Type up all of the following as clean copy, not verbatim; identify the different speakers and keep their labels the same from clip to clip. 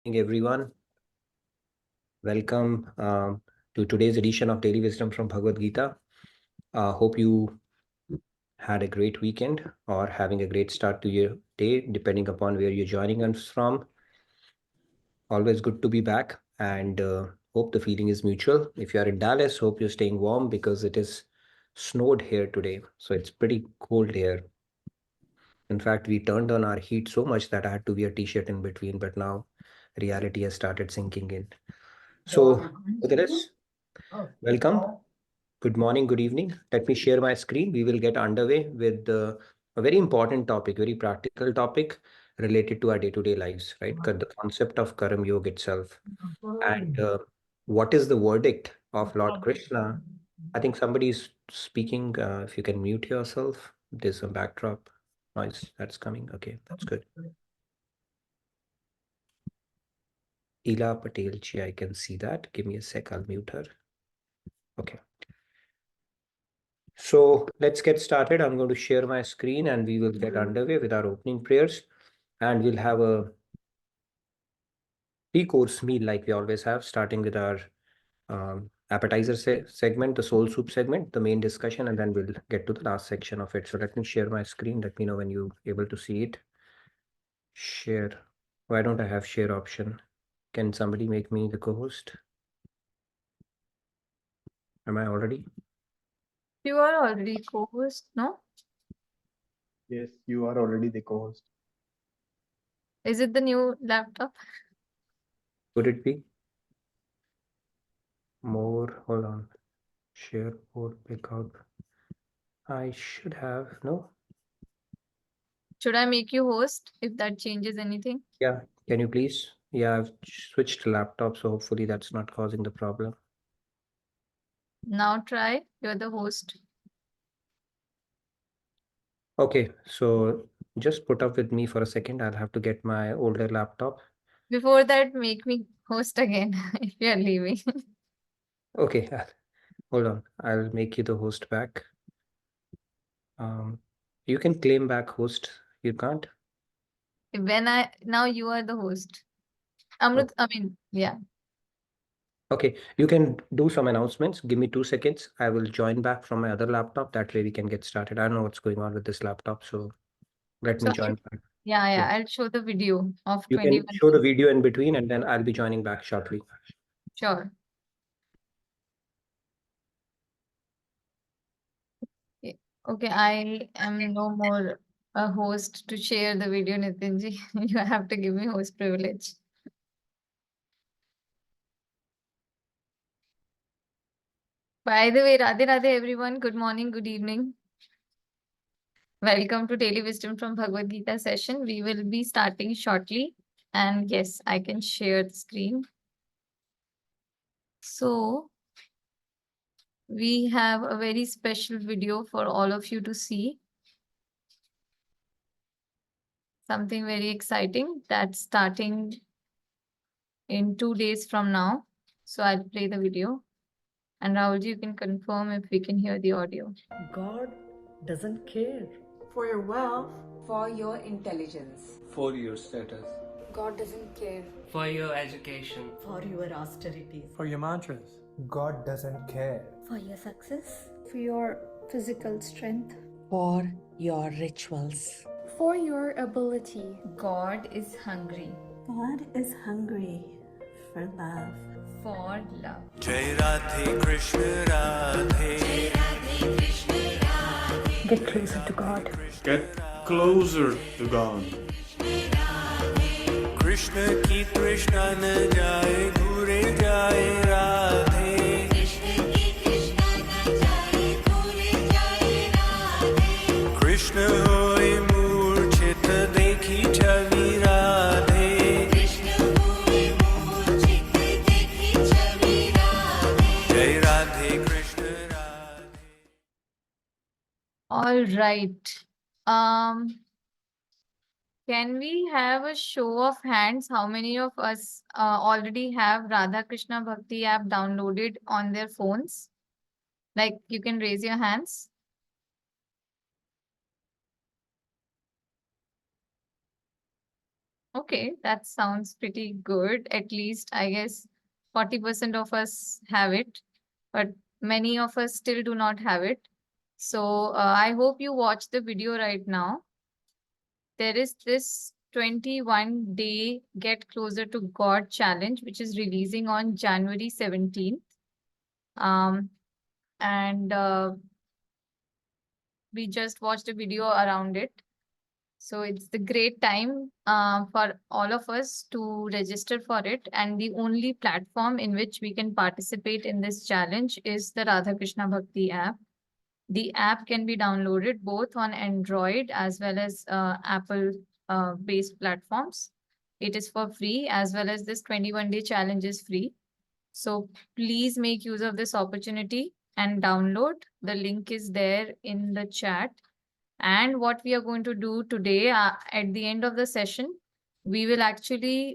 Speaker 1: Evening, everyone. Welcome to today's edition of Daily Wisdom from Bhagavad Gita. Hope you had a great weekend or having a great start to your day, depending upon where you're joining us from. Always good to be back, and hope the feeling is mutual. If you are in Dallas, hope you're staying warm because it is snowed here today, so it's pretty cold here. In fact, we turned on our heat so much that I had to wear a t-shirt in between, but now reality has started sinking in. So, look at this. Welcome. Good morning, good evening. Let me share my screen. We will get underway with a very important topic, very practical topic related to our day-to-day lives, right? The concept of Karm Yog itself. And what is the verdict of Lord Krishna? I think somebody is speaking. If you can mute yourself, there's some backdrop noise that's coming. Okay, that's good. Ila Patel ji, I can see that. Give me a sec, I'll mute her. Okay. So let's get started. I'm going to share my screen and we will get underway with our opening prayers. And we'll have a three-course meal like we always have, starting with our appetizer segment, the soul soup segment, the main discussion, and then we'll get to the last section of it. So let me share my screen. Let me know when you're able to see it. Share. Why don't I have share option? Can somebody make me the co-host? Am I already?
Speaker 2: You are already co-host, no?
Speaker 3: Yes, you are already the co-host.
Speaker 2: Is it the new laptop?
Speaker 1: Could it be? More, hold on. Share board, pick out. I should have, no?
Speaker 2: Should I make you host if that changes anything?
Speaker 1: Yeah, can you please? Yeah, I've switched laptop, so hopefully that's not causing the problem.
Speaker 2: Now try. You're the host.
Speaker 1: Okay, so just put up with me for a second. I'll have to get my older laptop.
Speaker 2: Before that, make me host again if you're leaving.
Speaker 1: Okay, hold on. I'll make you the host back. You can claim back host. You can't?
Speaker 2: Now you are the host. Amrut, yeah.
Speaker 1: Okay, you can do some announcements. Give me 2 seconds. I will join back from my other laptop. That way we can get started. I don't know what's going on with this laptop, so let me
Speaker 2: So
Speaker 1: join back.
Speaker 2: yeah, I'll show the video of
Speaker 1: You can
Speaker 2: 21.
Speaker 1: show the video in between and then I'll be joining back shortly.
Speaker 2: Sure. Okay, I am no more a host to share the video, Nitinji. You have to give me host privilege. By the way, Radhe Radhe everyone. Good morning, good evening. Welcome to Daily Wisdom from Bhagavad Gita session. We will be starting shortly. And yes, I can share the screen. So we have a very special video for all of you to see. Something very exciting that's starting in 2 days from now. So I'll play the video. And Rahulji, you can confirm if we can hear the audio.
Speaker 4: God doesn't care.
Speaker 5: For your wealth, for your intelligence,
Speaker 6: for your status,
Speaker 7: God doesn't care.
Speaker 6: for your education,
Speaker 4: For your austerities.
Speaker 8: for your mantras.
Speaker 9: God doesn't care.
Speaker 7: For your success. For your physical strength.
Speaker 5: for your rituals.
Speaker 7: For your ability.
Speaker 2: God is hungry
Speaker 10: God is hungry for love.
Speaker 2: for love.
Speaker 11: Jai Radhe Krishna Radhe.
Speaker 7: Get closer to God.
Speaker 8: Get closer to God.
Speaker 11: Krishna ki Krishna na jaye, dure jaye Radhe. Krishna hoye moorchit dekhi chavi Radhe. Jai Radhe Krishna Radhe.
Speaker 2: All right. Can we have a show of hands? How many of us already have Radha Krishna Bhakti app downloaded on their phones? Like you can raise your hands. Okay, that sounds pretty good. At least I guess 40% of us have it, but many of us still do not have it. So I hope you watch the video right now. There is this 21-day Get Closer to God challenge, which is releasing on January 17th. And we just watched a video around it. So it's the great time for all of us to register for it. And the only platform in which we can participate in this challenge is the Radha Krishna Bhakti app. The app can be downloaded both on Android as well as Apple based platforms. It is for free, as well as this 21-day challenge is free. So please make use of this opportunity and download. The link is there in the chat. And what we are going to do today, at the end of the session, we will actually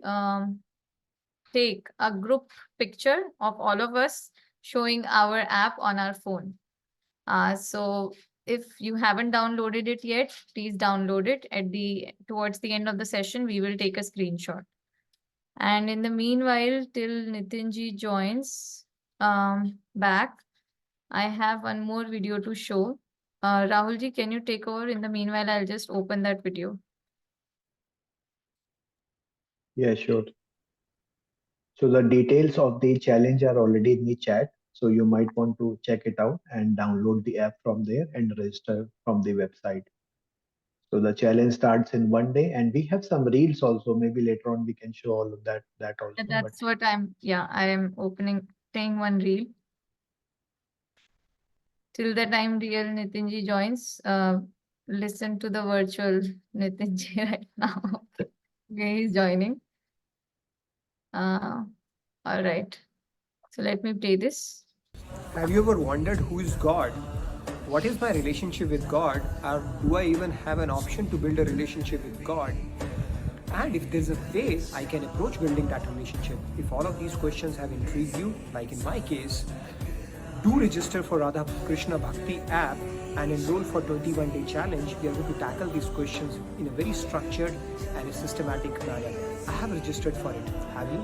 Speaker 2: take a group picture of all of us showing our app on our phone. So if you haven't downloaded it yet, please download it. Towards the end of the session, we will take a screenshot. And in the meanwhile, till Nitinji joins back, I have one more video to show. Rahulji, can you take over? In the meanwhile, I'll just open that video.
Speaker 3: Yeah, sure. So the details of the challenge are already in the chat. So you might want to check it out and download the app from there and register from the website. So the challenge starts in 1 day, and we have some reels also. Maybe later on we can show all of that also.
Speaker 2: That's what I am playing one reel. Till the time real Nitinji joins, listen to the virtual Nitinji right now. Okay, he's joining. All right. So let me play this.
Speaker 12: Have you ever wondered who is God? What is my relationship with God? Or do I even have an option to build a relationship with God? And if there's a way I can approach building that relationship, if all of these questions have intrigued you, like in my case, do register for Radha Krishna Bhakti app and enroll for 21-day challenge. We are going to tackle these questions in a very structured and a systematic manner. I have registered for it. Have you?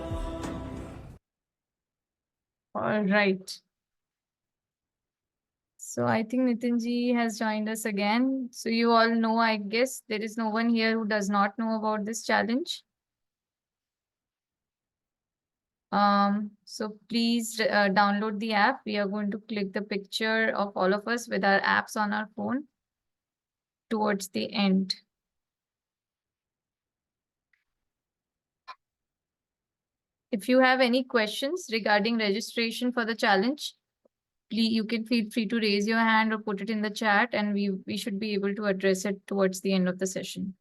Speaker 2: All right. So I think Nitinji has joined us again. So you all know, I guess there is no one here who does not know about this challenge. So please download the app. We are going to click the picture of all of us with our apps on our phone towards the end. If you have any questions regarding registration for the challenge, please, you can feel free to raise your hand or put it in the chat, and we should be able to address it towards the end of the session.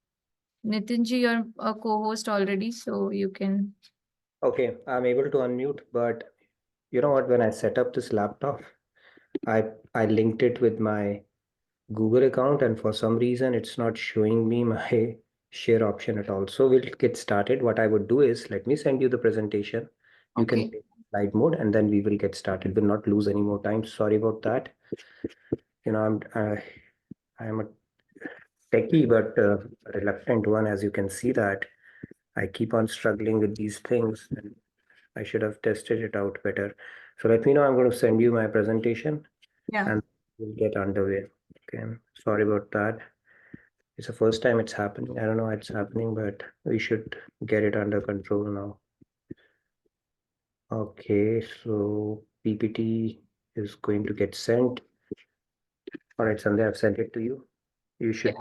Speaker 2: Nitinji, you're a co-host already, so you can.
Speaker 1: Okay, I'm able to unmute, but you know what? When I set up this laptop, I linked it with my Google account, and for some reason it's not showing me my share option at all. So we'll get started. What I would do is, let me send you the presentation. You can take slide mode, and then we will get started. We'll not lose any more time. Sorry about that. You know, I'm a techie, but a reluctant one, as you can see that I keep on struggling with these things, and I should have tested it out better. So let me know. I'm going to send you my presentation, and we'll get underway. Okay, sorry about that. It's the first time it's happening. I don't know why it's happening, but we should get it under control now. Okay, so PPT is going to get sent. All right, Sandhya, I've sent it to you. You should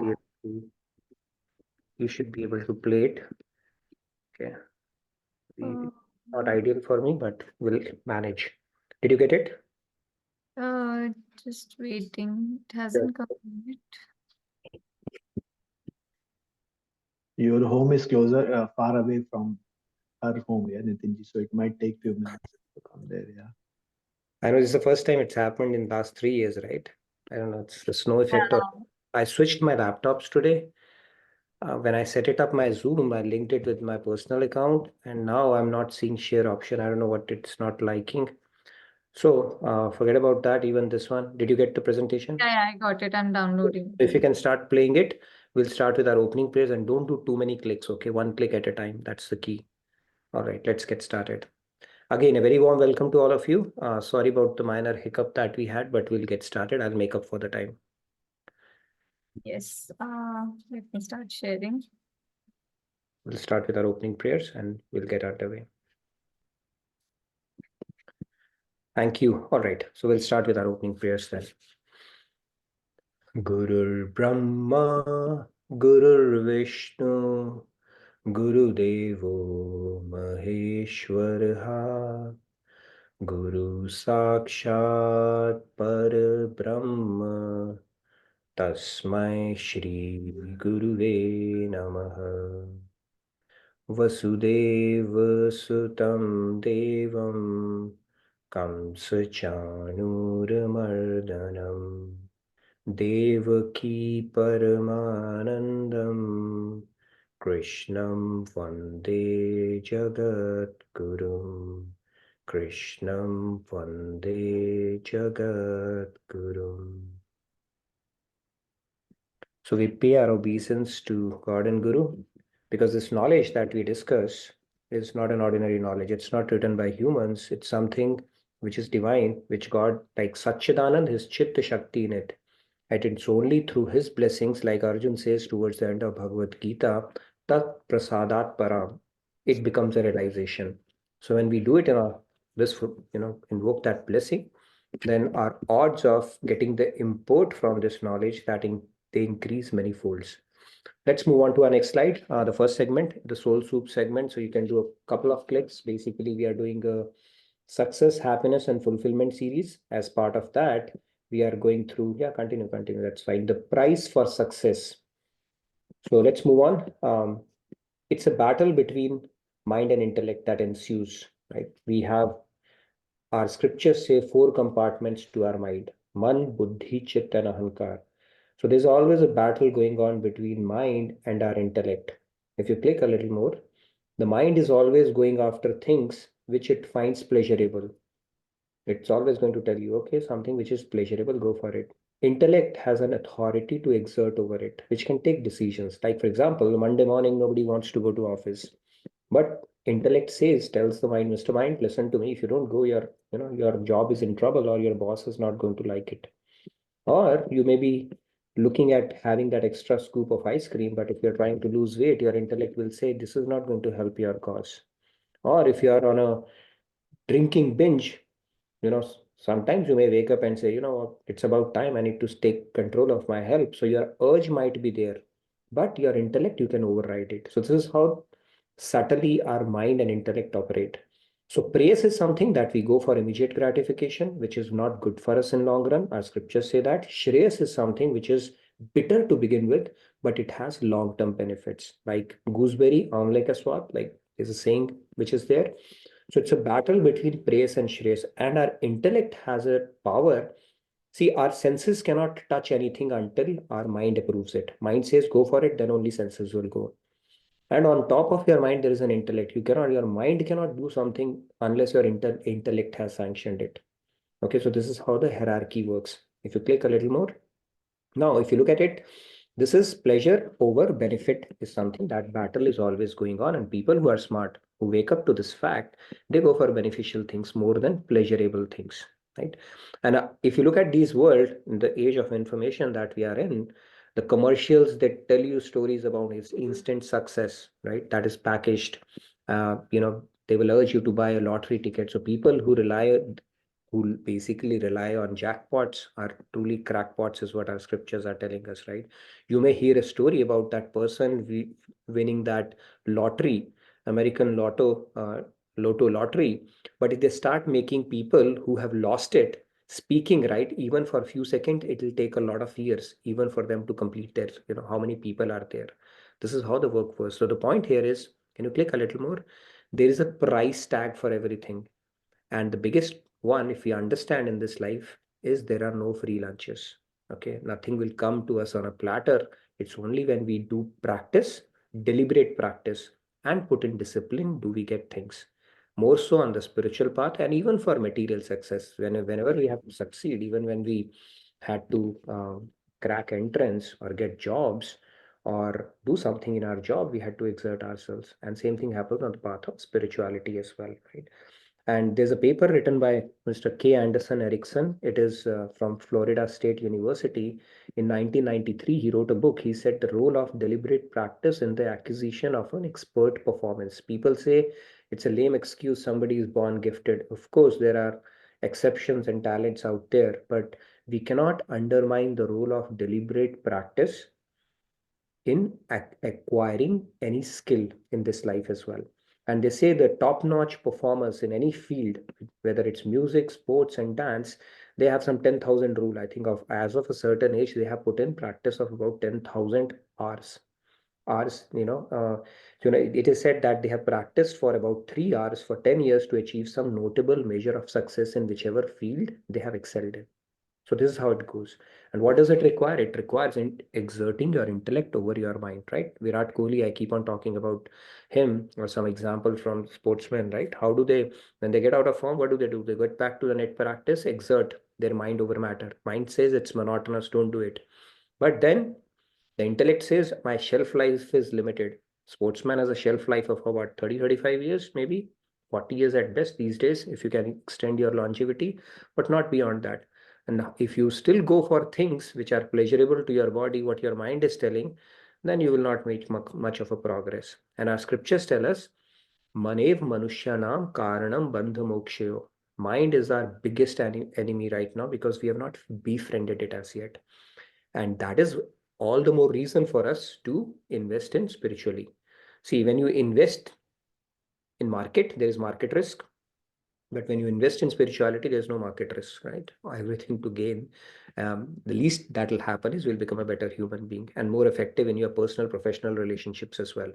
Speaker 1: be able to play it. Okay. Not ideal for me, but we'll manage. Did you get it?
Speaker 2: Just waiting. It hasn't come yet.
Speaker 3: Your home is closer, far away from her home, yeah, Nitinji. So it might take few minutes to come there, yeah.
Speaker 1: I know this is the first time it's happened in the last 3 years, right? I don't know, it's the snow effect. I switched my laptops today. When I set it up my Zoom, I linked it with my personal account, and now I'm not seeing share option. I don't know what it's not liking. So forget about that. Even this one. Did you get the presentation?
Speaker 2: Yeah, I got it. I'm downloading.
Speaker 1: If you can start playing it, We'll start with our opening prayers and don't do too many clicks, okay? One click at a time. That's the key. All right, let's get started. Again, a very warm welcome to all of you. Sorry about the minor hiccup that we had, but we'll get started. I'll make up for the time.
Speaker 2: Yes. Let me start sharing.
Speaker 1: We'll start with our opening prayers and we'll get underway. Thank you. All right, so we'll start with our opening prayers then. Gurur Brahma, Gurur Vishnu, Guru Devo Maheshwaraha, Guru Sakshat Parabrahma, Tasmai Shri Guruve Namaha. Vasudeva Sutam Devam Kamsa Chanuramardanam Devaki Paramanandam Krishnam Vande Jagat Gurum Krishnam Vande Jagat Gurum. So we pay our obeisance to God and Guru, because this knowledge that we discuss is not an ordinary knowledge. It's not written by humans. It's something which is divine, which God, like Satchidanand, his Chitta Shakti in it. And it's only through his blessings, like Arjun says towards the end of Bhagavad Gita, Tat Prasadat Param, it becomes a realization. So when we do it in invoke that blessing, then our odds of getting the import from this knowledge, they increase many folds. Let's move on to our next slide. The first segment, the Soul Soup segment. So you can do a couple of clicks. Basically, we are doing a success, happiness, and fulfillment series. As part of that, we are going through, continue. That's fine. The price for success. So let's move on. It's a battle between mind and intellect that ensues, right? We have, our scriptures say, 4 compartments to our mind: Man, Buddhi, Chit, and Ahankar. So there's always a battle going on between mind and our intellect. If you click a little more, the mind is always going after things which it finds pleasurable. It's always going to tell you, okay, something which is pleasurable, go for it. Intellect has an authority to exert over it, which can take decisions. Like, for example, Monday morning, nobody wants to go to office. But intellect tells the mind, Mr. Mind, listen to me. If you don't go, your job is in trouble, or your boss is not going to like it. Or you may be looking at having that extra scoop of ice cream, but if you're trying to lose weight, your intellect will say this is not going to help your cause. Or if you are on a drinking binge, sometimes you may wake up and say, you know what, it's about time, I need to take control of my health. So your urge might be there, but your intellect, you can override it. So this is how subtly our mind and intellect operate. So praise is something that we go for immediate gratification, which is not good for us in long run. Our scriptures say that. Shreyas is something which is bitter to begin with, but it has long-term benefits. Like gooseberry, amla ka swad, like is a saying which is there. So it's a battle between praise and shreyas, and our intellect has a power. See, our senses cannot touch anything until our mind approves it. Mind says go for it, then only senses will go. And on top of your mind, there is an intellect. Your mind cannot do something unless your intellect has sanctioned it. Okay, so this is how the hierarchy works. If you click a little more, now if you look at it, this is pleasure over benefit is something, that battle is always going on. And people who are smart, who wake up to this fact, they go for beneficial things more than pleasurable things, right? And if you look at this world, in the age of information that we are in, the commercials that tell you stories about its instant success, right? That is packaged. They will urge you to buy a lottery ticket. So people who basically rely on jackpots are truly crackpots, is what our scriptures are telling us, right? You may hear a story about that person winning that lottery, American Lotto lottery, but if they start making people who have lost it speaking, right, even for a few seconds, it will take a lot of years even for them to complete their, how many people are there. This is how the work works. So the point here is, can you click a little more? There is a price tag for everything. And the biggest one, if we understand in this life, is there are no free lunches. Okay, nothing will come to us on a platter. It's only when we do practice, deliberate practice, and put in discipline, do we get things. More so on the spiritual path, and even for material success. Whenever we have to succeed, even when we had to crack entrance or get jobs, or do something in our job, we had to exert ourselves. And same thing happens on the path of spirituality as well, right? And there's a paper written by Mr. K. Anderson Erickson. It is from Florida State University. In 1993, he wrote a book. He said the role of deliberate practice in the acquisition of an expert performance. People say it's a lame excuse, somebody is born gifted. Of course, there are exceptions and talents out there, but we cannot undermine the role of deliberate practice in acquiring any skill in this life as well. And they say the top-notch performers in any field, whether it's music, sports, and dance, they have some 10,000 rule. I think of as of a certain age, they have put in practice of about 10,000 hours. It is said that they have practiced for about 3 hours for 10 years to achieve some notable measure of success in whichever field they have excelled in. So this is how it goes. And what does it require? It requires exerting your intellect over your mind, right? Virat Kohli, I keep on talking about him, or some example from sportsmen, right? How do they, when they get out of form, what do? They get back to the net practice, exert their mind over matter. Mind says it's monotonous, don't do it. But then the intellect says my shelf life is limited. Sportsman has a shelf life of about 30, 35 years, maybe 40 years at best these days, if you can extend your longevity, but not beyond that. And if you still go for things which are pleasurable to your body, what your mind is telling, then you will not make much of a progress. And our scriptures tell us, Manev Manushyanam Karanam Bandha Mokshayo. Mind is our biggest enemy right now because we have not befriended it as yet. And that is all the more reason for us to invest in spiritually. See, when you invest in market, there is market risk. But when you invest in spirituality, there's no market risk, right? Everything to gain. The least that will happen is you'll become a better human being and more effective in your personal, professional relationships as well.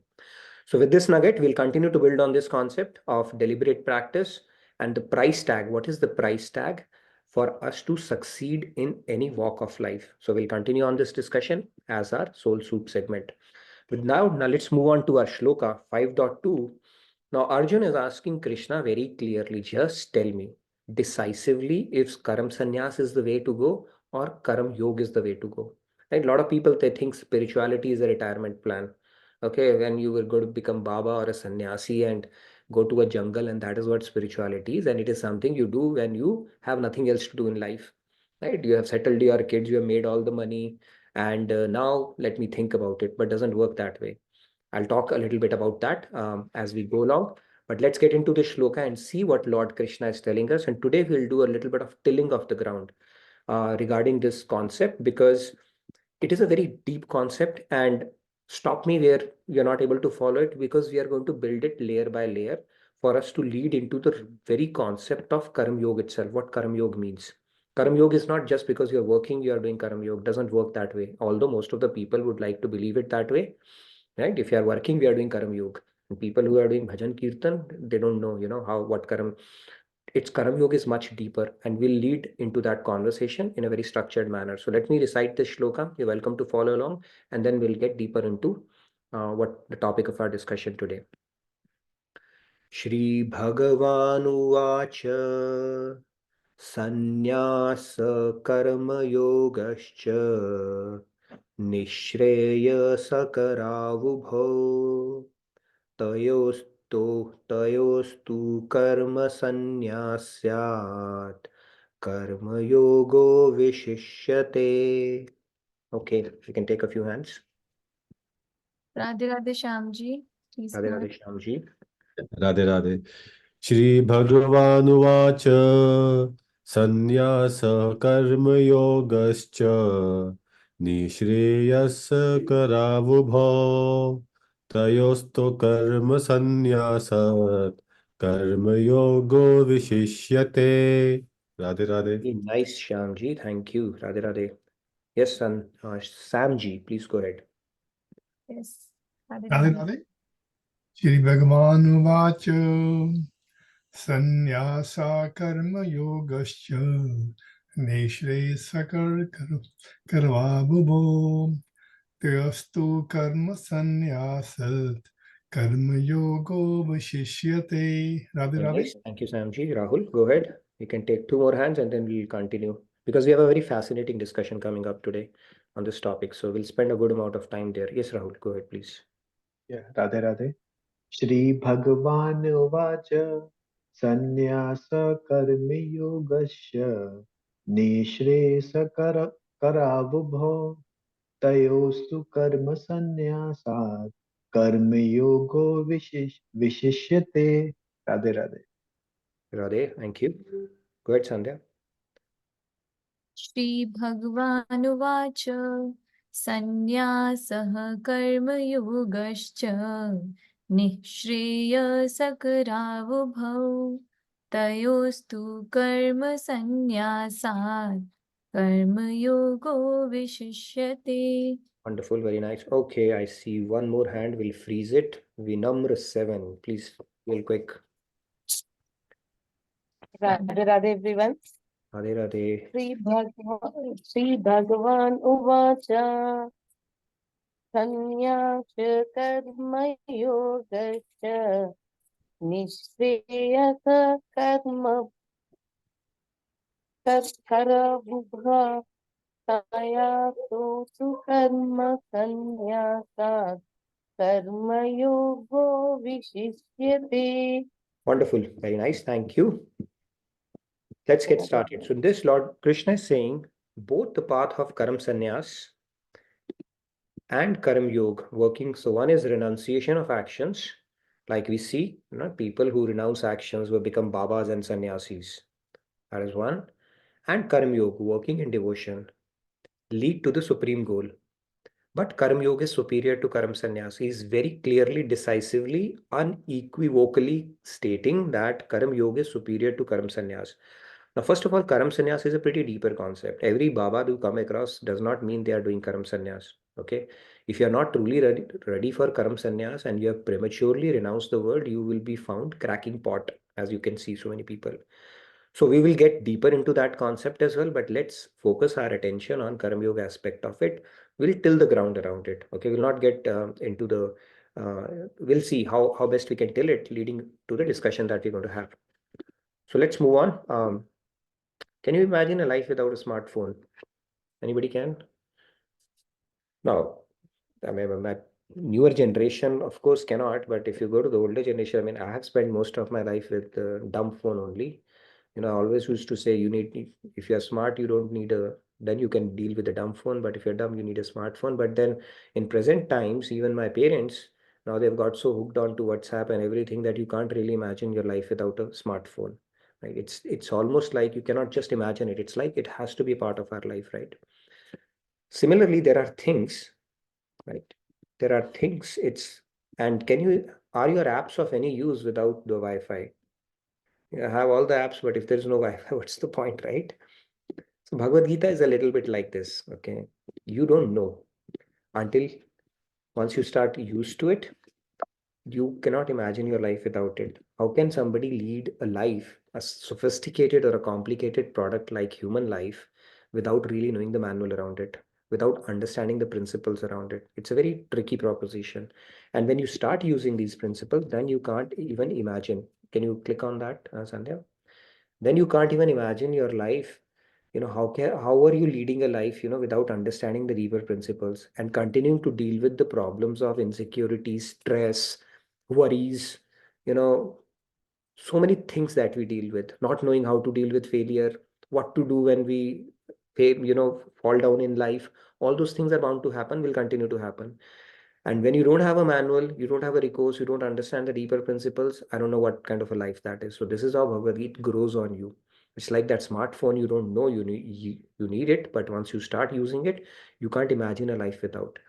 Speaker 1: So with this nugget, we'll continue to build on this concept of deliberate practice and the price tag. What is the price tag for us to succeed in any walk of life? So we'll continue on this discussion as our Soul Soup segment. But now let's move on to our shloka 5.2. Now, Arjun is asking Krishna very clearly, just tell me decisively if Karm Sanyas is the way to go or Karm Yog is the way to go. Right? A lot of people, they think spirituality is a retirement plan. Okay, when you were going to become Baba or a sannyasi and go to a jungle, and that is what spirituality is. And it is something you do when you have nothing else to do in life. Right? You have settled your kids, you have made all the money, and now let me think about it, but doesn't work that way. I'll talk a little bit about that as we go along. But let's get into the shloka and see what Lord Krishna is telling us. And today we'll do a little bit of tilling of the ground regarding this concept, because it is a very deep concept, and stop me where you're not able to follow it, because we are going to build it layer by layer for us to lead into the very concept of Karm Yog itself, what Karm Yog means. Karm Yog is not just because you're working, you are doing Karm Yog. Doesn't work that way. Although most of the people would like to believe it that way. Right? If you are working, we are doing Karm Yog. And people who are doing Bhajan Kirtan, they don't know, what Karm. Its Karm Yoga is much deeper, and will lead into that conversation in a very structured manner. So let me recite this shloka. You're welcome to follow along, and then we'll get deeper into what the topic of our discussion today. Shri Bhagavanu Vacha Sanyasa Karma Yogascha Nishreya Sakaravubho Tayostu karma sanyasyat karma yogo vishishyate. Okay, we can take a few hands.
Speaker 2: Radhe Radhe Shyamji, please.
Speaker 1: Radhe Radhe Shyamji.
Speaker 13: Radhe Radhe. Shri Bhagavanu Vacha Sanyasa Karma Yogascha Nishreyasa Karavubho Tayosto Karma Sanyasat Karma Yogo Vishishyate. Radhe Radhe.
Speaker 1: Nice, Shyamji. Thank you. Radhe Radhe. Yes, son. Samji, please go ahead.
Speaker 2: Yes. Radhe
Speaker 14: Radhe
Speaker 2: Radhe.
Speaker 14: Radhe. Shri Bhagavanu Vacha Sanyasa Karma Yogascha Nishre Sakar Karvabhubo Tyastu Karma Sanyasat Karma Yogo Vashishyate. Radhe Radhe.
Speaker 1: Nice. Thank you, Samji. Rahul, go ahead. You can take two more hands and then we'll continue, because we have a very fascinating discussion coming up today. on this topic. So we'll spend a good amount of time there. Yes, Rahul, go ahead, please.
Speaker 3: Yeah, Radhe Radhe. Shri Bhagavan Vacha Sanyasa Karmi Yogasya Nishre Karavubho Tayostu Karma Sanyasat Karma Yogo Vishishyate. Radhe Radhe.
Speaker 1: Radhe, thank you. Go ahead, Sandhya.
Speaker 2: Shri Bhagavanuvacha Sanyasah Karma Yogascha Nishreya Sakaravubhau Tayostu Karma Sanyasat Karma Yogo Vishishyate.
Speaker 1: Wonderful, very nice. Okay, I see one more hand. We'll freeze it. Vinamra 7, please, real quick.
Speaker 15: Radhe Radhe everyone.
Speaker 1: Radhe Radhe.
Speaker 15: Sri Bhagavan Uvacha Sanyasya Karma Yogasya Nishreya Karma Karavubha Tayasu Karma Sanyasa Karma Yogo Vishishyate.
Speaker 1: Wonderful, very nice. Thank you. Let's get started. So this Lord Krishna is saying both the path of Karm Sanyas and Karm Yog working. So one is renunciation of actions, like we see, people who renounce actions will become Babas and Sannyasis. That is one. And Karm Yog, working in devotion, lead to the supreme goal. But Karm Yoga is superior to Karm Sanyas. He is very clearly, decisively, unequivocally stating that Karm Yoga is superior to Karm Sanyas. Now, first of all, Karm Sanyas is a pretty deeper concept. Every Baba you come across does not mean they are doing Karm Sanyas. Okay, if you are not truly ready for Karm Sanyas and you have prematurely renounced the world, you will be found cracking pot, as you can see so many people. So we will get deeper into that concept as well, but let's focus our attention on Karma Yoga aspect of it. We'll till the ground around it. Okay, we'll not get into the, we'll see how best we can till it, leading to the discussion that we're going to have. So let's move on. Can you imagine a life without a smartphone? Anybody can? Now, I mean, my newer generation, of course, cannot, but if you go to the older generation, I mean, I have spent most of my life with a dumb phone only. I always used to say if you're smart, you don't need then you can deal with a dumb phone, but if you're dumb, you need a smartphone. But then in present times, even my parents, now they've got so hooked on to WhatsApp and everything that you can't really imagine your life without a smartphone. Right? It's almost like you cannot just imagine it. It's like it has to be part of our life, right? Similarly, there are things, right? There are things, and are your apps of any use without the Wi-Fi? You have all the apps, but if there's no Wi-Fi, what's the point, right? So Bhagavad Gita is a little bit like this, okay? You don't know until once you start used to it, you cannot imagine your life without it. How can somebody lead a life, a sophisticated or a complicated product like human life, without really knowing the manual around it, without understanding the principles around it? It's a very tricky proposition. And when you start using these principles, then you can't even imagine. Can you click on that, Sandhya? Then you can't even imagine your life. How are you leading a life, without understanding the deeper principles and continuing to deal with the problems of insecurity, stress, worries, so many things that we deal with, not knowing how to deal with failure, what to do when we fall down in life. All those things are bound to happen, will continue to happen. And when you don't have a manual, you don't have a recourse, you don't understand the deeper principles, I don't know what kind of a life that is. So this is how Bhagavad Gita grows on you. It's like that smartphone, you don't know you need it, but once you start using it, you can't imagine a life without.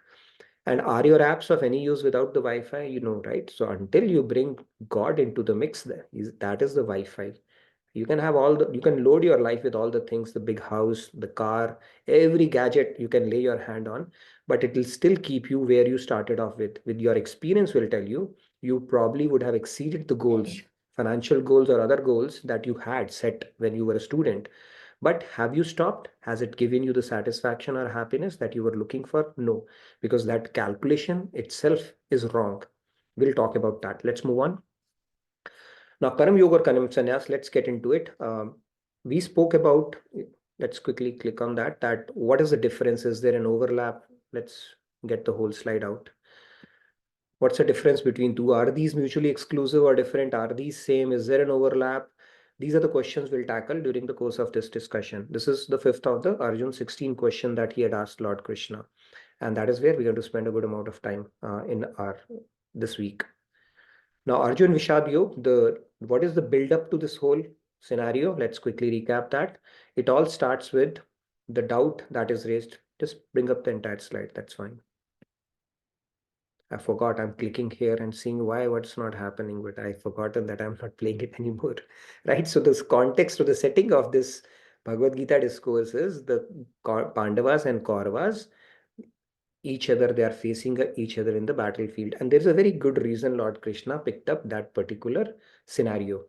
Speaker 1: And are your apps of any use without the Wi-Fi? Right? So until you bring God into the mix, that is the Wi-Fi. You can have you can load your life with all the things, the big house, the car, every gadget you can lay your hand on, but it will still keep you where you started off with. With your experience will tell you, you probably would have exceeded the goals, financial goals or other goals that you had set when you were a student. But have you stopped? Has it given you the satisfaction or happiness that you were looking for? No, because that calculation itself is wrong. We'll talk about that. Let's move on. Now, Karm Yoga or Karm Sanyas, let's get into it. We spoke about Let's quickly click on that. What is the difference? Is there an overlap? Let's get the whole slide out. What's the difference between two? Are these mutually exclusive or different? Are these same? Is there an overlap? These are the questions we'll tackle during the course of this discussion. This is the fifth of the Arjun 16 question that he had asked Lord Krishna. And that is where we're going to spend a good amount of time in this week. Now, Arjun Vishad Yog, what is the build up to this whole scenario? Let's quickly recap that. It all starts with the doubt that is raised. Just bring up the entire slide. That's fine. I forgot I'm clicking here and seeing what's not happening, but I've forgotten that I'm not playing it anymore, right? So this context or the setting of this Bhagavad Gita discourse is the Pandavas and Kauravas, they are facing each other in the battlefield. And there's a very good reason Lord Krishna picked up that particular scenario.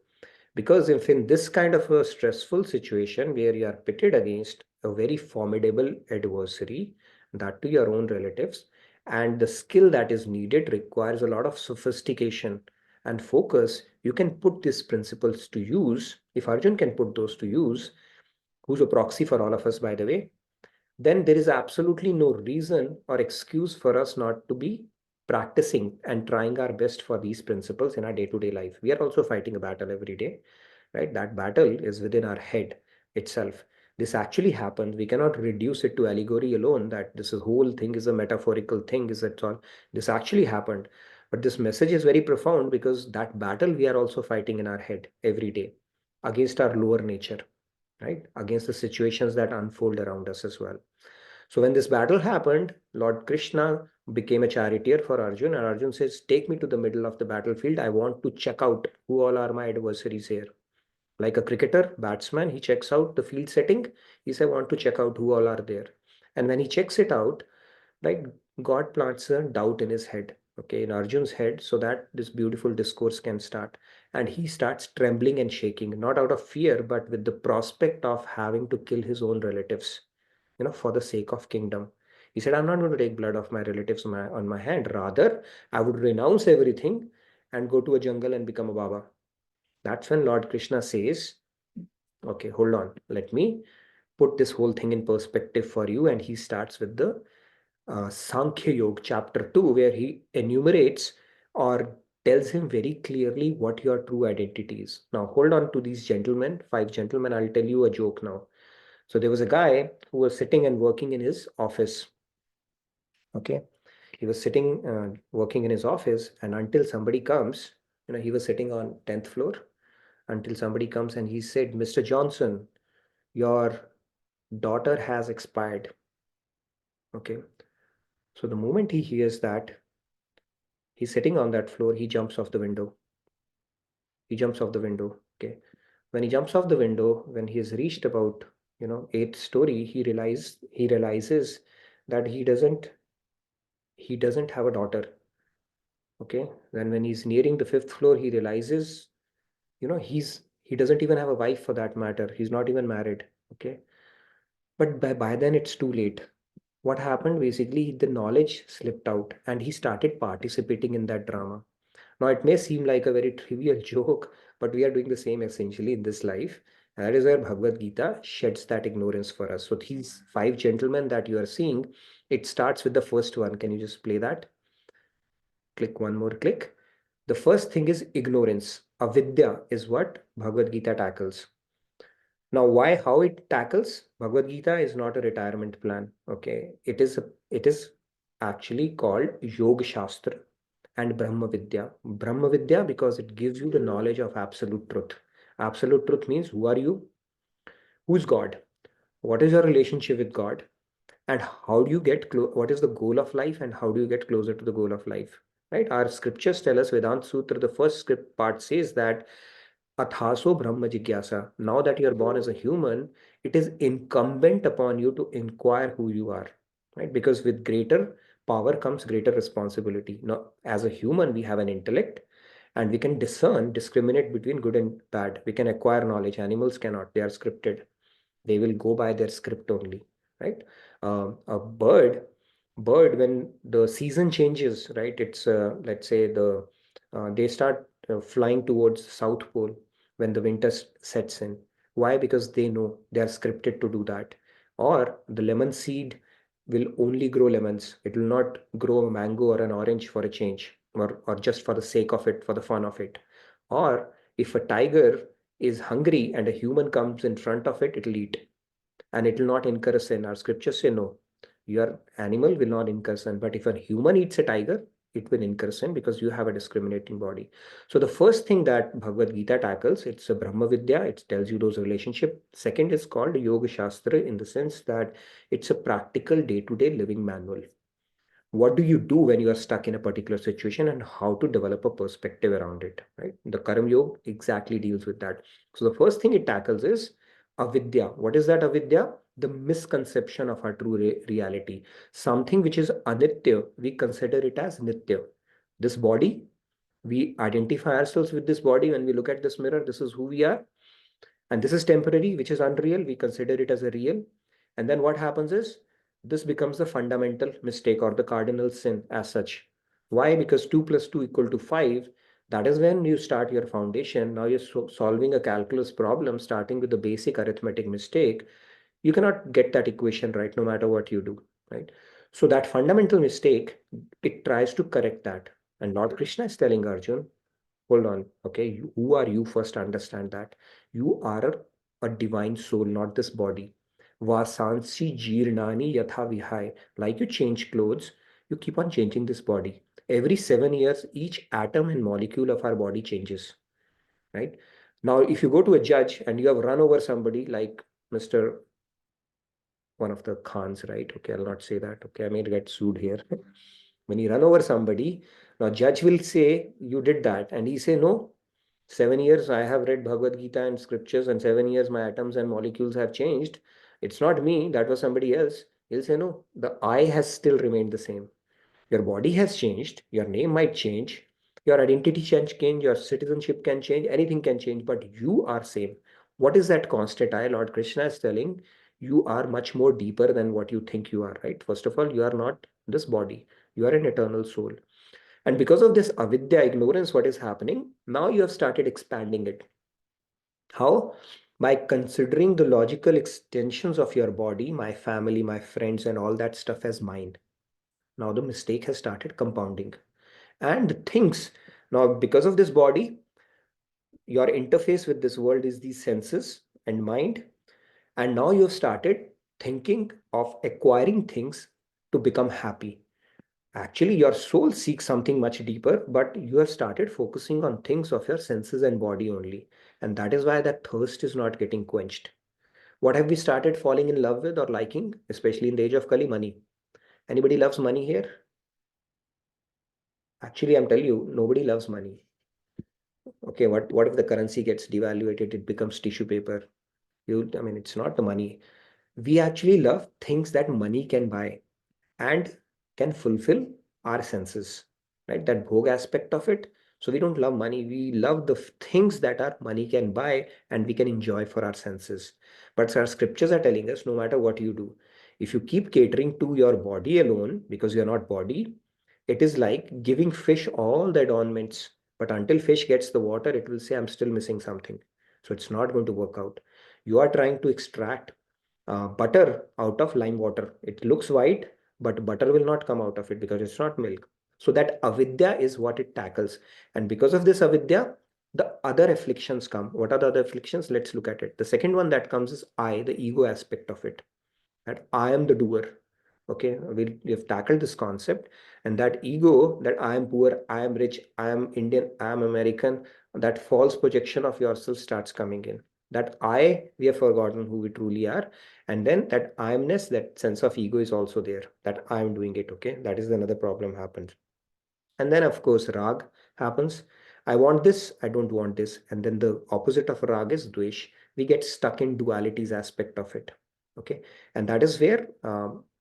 Speaker 1: Because if in this kind of a stressful situation where you are pitted against a very formidable adversary, that to your own relatives, and the skill that is needed requires a lot of sophistication and focus, you can put these principles to use. If Arjun can put those to use, who's a proxy for all of us, by the way, then there is absolutely no reason or excuse for us not to be practicing and trying our best for these principles in our day-to-day life. We are also fighting a battle every day, right? That battle is within our head itself. This actually happens. We cannot reduce it to allegory alone, that this whole thing is a metaphorical thing, is it all? This actually happened. But this message is very profound because that battle we are also fighting in our head every day against our lower nature, right? Against the situations that unfold around us as well. So when this battle happened, Lord Krishna became a charioteer for Arjun, and Arjun says, take me to the middle of the battlefield. I want to check out who all are my adversaries here. Like a cricketer, batsman, he checks out the field setting. He says, I want to check out who all are there. And when he checks it out, like, God plants a doubt in his head, okay, in Arjun's head, so that this beautiful discourse can start. And he starts trembling and shaking, not out of fear, but with the prospect of having to kill his own relatives, for the sake of kingdom. He said, I'm not going to take blood of my relatives on my hand. Rather, I would renounce everything and go to a jungle and become a Baba. That's when Lord Krishna says, okay, hold on, let me put this whole thing in perspective for you. And he starts with the Sankhya Yoga, chapter 2, where he enumerates or tells him very clearly what your true identity is. Now, hold on to these gentlemen, 5 gentlemen. I'll tell you a joke now. So there was a guy who was sitting and working in his office. Okay. He was sitting, working in his office, and until somebody comes, he was sitting on 10th floor, until somebody comes and he said, Mr. Johnson, your daughter has expired. Okay. So the moment he hears that, he's sitting on that floor, he jumps off the window. Okay. When he jumps off the window, when he has reached about, 8th story, he realizes that he doesn't have a daughter. Okay. Then when he's nearing the 5th floor, he realizes, he doesn't even have a wife for that matter. He's not even married. Okay. But by then it's too late. What happened? Basically, the knowledge slipped out and he started participating in that drama. Now, it may seem like a very trivial joke, but we are doing the same essentially in this life. And that is where Bhagavad Gita sheds that ignorance for us. So these 5 gentlemen that you are seeing, it starts with the first one. Can you just play that? Click one more click. The first thing is ignorance. Avidya is what Bhagavad Gita tackles. Now, how it tackles? Bhagavad Gita is not a retirement plan. Okay, it is actually called Yoga Shastra and Brahma Vidya. Brahma Vidya because it gives you the knowledge of absolute truth. Absolute truth means who are you? Who's God? What is your relationship with God? And how do you get what is the goal of life and how do you get closer to the goal of life? Right? Our scriptures tell us, Vedanta Sutra, the first script part says that Athaso Brahma Jigyasa. Now that you are born as a human, it is incumbent upon you to inquire who you are, right? Because with greater power comes greater responsibility. Now, as a human, we have an intellect and we can discriminate between good and bad. We can acquire knowledge. Animals cannot. They are scripted. They will go by their script only, right? A bird, when the season changes, right? It's let's say they start flying towards South Pole when the winter sets in. Why? Because they know they are scripted to do that. Or the lemon seed will only grow lemons. It will not grow a mango or an orange for a change, or just for the sake of it, for the fun of it. Or if a tiger is hungry and a human comes in front of it, it'll eat and it will not incur a sin. Our scriptures say no, your animal will not incur sin. But if a human eats a tiger, it will incur sin because you have a discriminating body. So the first thing that Bhagavad Gita tackles, it's a Brahma Vidya. It tells you those relationships. Second is called Yoga Shastra in the sense that it's a practical day-to-day living manual. What do you do when you are stuck in a particular situation and how to develop a perspective around it, right? The Karm Yog exactly deals with that. So the first thing it tackles is avidya. What is that avidya? The misconception of our true reality. Something which is anitya, we consider it as nitya. This body, we identify ourselves with this body. When we look at this mirror, this is who we are. And this is temporary, which is unreal. We consider it as a real. And then what happens is this becomes the fundamental mistake or the cardinal sin as such. Why? Because 2 plus 2 equal to 5. That is when you start your foundation. Now you're solving a calculus problem, starting with the basic arithmetic mistake. You cannot get that equation right no matter what you do, right? So that fundamental mistake, it tries to correct that. And Lord Krishna is telling Arjun, hold on, okay, who are you? First understand that you are a divine soul, not this body. Vasansi jirnani yatha vihai. Like you change clothes, you keep on changing this body. Every 7 years, each atom and molecule of our body changes, right? Now, if you go to a judge and you have run over somebody like Mr. one of the Khans, right? Okay, I'll not say that. Okay, I may get sued here. When you run over somebody, now judge will say you did that, and he say no. 7 years I have read Bhagavad Gita and scriptures, and 7 years my atoms and molecules have changed. It's not me, that was somebody else. He'll say no, the I has still remained the same. Your body has changed, your name might change, your identity can change, your citizenship can change, anything can change, but you are same. What is that constant I? Lord Krishna is telling you are much more deeper than what you think you are, right? First of all, you are not this body, you are an eternal soul. And because of this avidya, ignorance, what is happening? Now you have started expanding it. How? By considering the logical extensions of your body, my family, my friends, and all that stuff as mine. Now the mistake has started compounding. And the things, now because of this body, your interface with this world is these senses and mind. And now you've started thinking of acquiring things to become happy. Actually, your soul seeks something much deeper, but you have started focusing on things of your senses and body only. And that is why that thirst is not getting quenched. What have we started falling in love with or liking, especially in the age of Kali? Money. Anybody loves money here? Actually, I'm telling you, nobody loves money. Okay, what if the currency gets devaluated? It becomes tissue paper. I mean, it's not the money. We actually love things that money can buy and can fulfill our senses, right? That bhog aspect of it. So we don't love money. We love the things that our money can buy and we can enjoy for our senses. But our scriptures are telling us no matter what you do, if you keep catering to your body alone because you're not body, it is like giving fish all the adornments. But until fish gets the water, it will say, I'm still missing something. So it's not going to work out. You are trying to extract butter out of lime water. It looks white, but butter will not come out of it because it's not milk. So that avidya is what it tackles. And because of this avidya, the other afflictions come. What are the other afflictions? Let's look at it. The second one that comes is I, the ego aspect of it. That I am the doer. Okay, we've tackled this concept, and that ego, that I am poor, I am rich, I am Indian, I am American, that false projection of yourself starts coming in. That I, we have forgotten who we truly are. And then that I amness, that sense of ego is also there, that I am doing it. Okay, that is another problem happens. And then of course rag happens. I want this, I don't want this. And then the opposite of rag is dvesh. We get stuck in dualities aspect of it. Okay, and that is where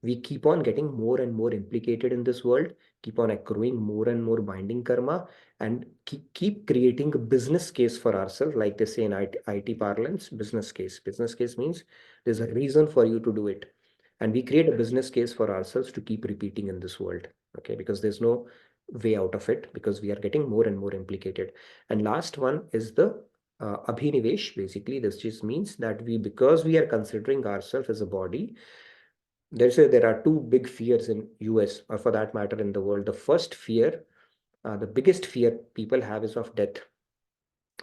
Speaker 1: we keep on getting more and more implicated in this world, keep on accruing more and more binding karma, and keep creating a business case for ourselves, like they say in IT parlance, business case. Business case means there's a reason for you to do it. And we create a business case for ourselves to keep repeating in this world. Okay, because there's no way out of it, because we are getting more and more implicated. And last one is the Abhinivesh, basically, this just means that because we are considering ourselves as a body, there are two big fears in US, or for that matter in the world. The first fear, the biggest fear people have is of death.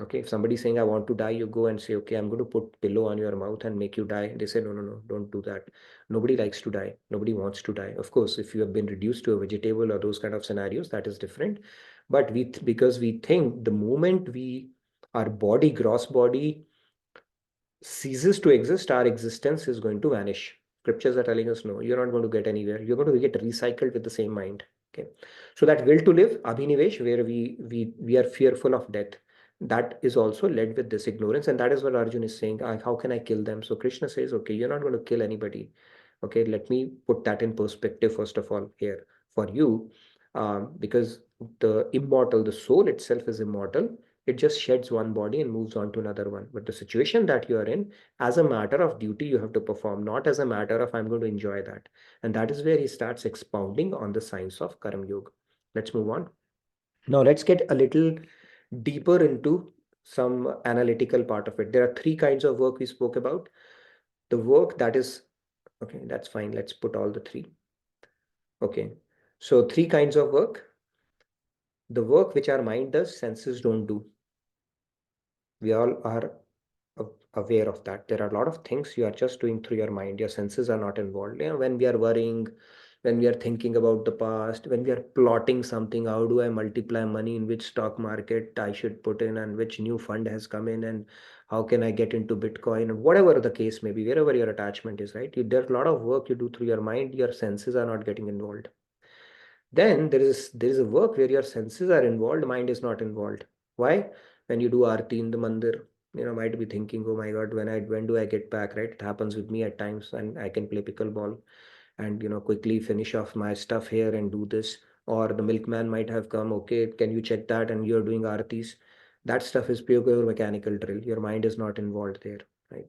Speaker 1: Okay, if somebody's saying I want to die, you go and say, okay, I'm going to put pillow on your mouth and make you die. They say, no, no, no, don't do that. Nobody likes to die. Nobody wants to die. Of course, if you have been reduced to a vegetable or those kind of scenarios, that is different. But because we think the moment our body, gross body, ceases to exist, our existence is going to vanish. Scriptures are telling us, no, you're not going to get anywhere. You're going to get recycled with the same mind. Okay, so that will to live, abhinivesh, where we are fearful of death, that is also led with this ignorance, and that is what Arjun is saying. How can I kill them? So Krishna says, okay, you're not going to kill anybody. Okay, let me put that in perspective first of all here for you, because the soul itself is immortal. It just sheds one body and moves on to another one. But the situation that you are in, as a matter of duty, you have to perform, not as a matter of I'm going to enjoy that. And that is where he starts expounding on the science of Karm Yoga. Let's move on. Now let's get a little deeper into some analytical part of it. There are three kinds of work we spoke about. The work that is, okay, that's fine. Let's put all the three. Okay. So three kinds of work. The work which our mind does, senses don't do. We all are aware of that. There are a lot of things you are just doing through your mind. Your senses are not involved. When we are worrying, when we are thinking about the past, when we are plotting something, how do I multiply money, in which stock market I should put in, and which new fund has come in, and how can I get into Bitcoin, and whatever the case may be, wherever your attachment is, right? There's a lot of work you do through your mind. Your senses are not getting involved. Then there is a work where your senses are involved, mind is not involved. Why? When you do aarti in the mandir, might be thinking, oh my God, when do I get back, right? It happens with me at times, and I can play pickleball and quickly finish off my stuff here and do this. Or the milkman might have come, okay, can you check that? And you're doing aartis. That stuff is pure mechanical drill. Your mind is not involved there, right?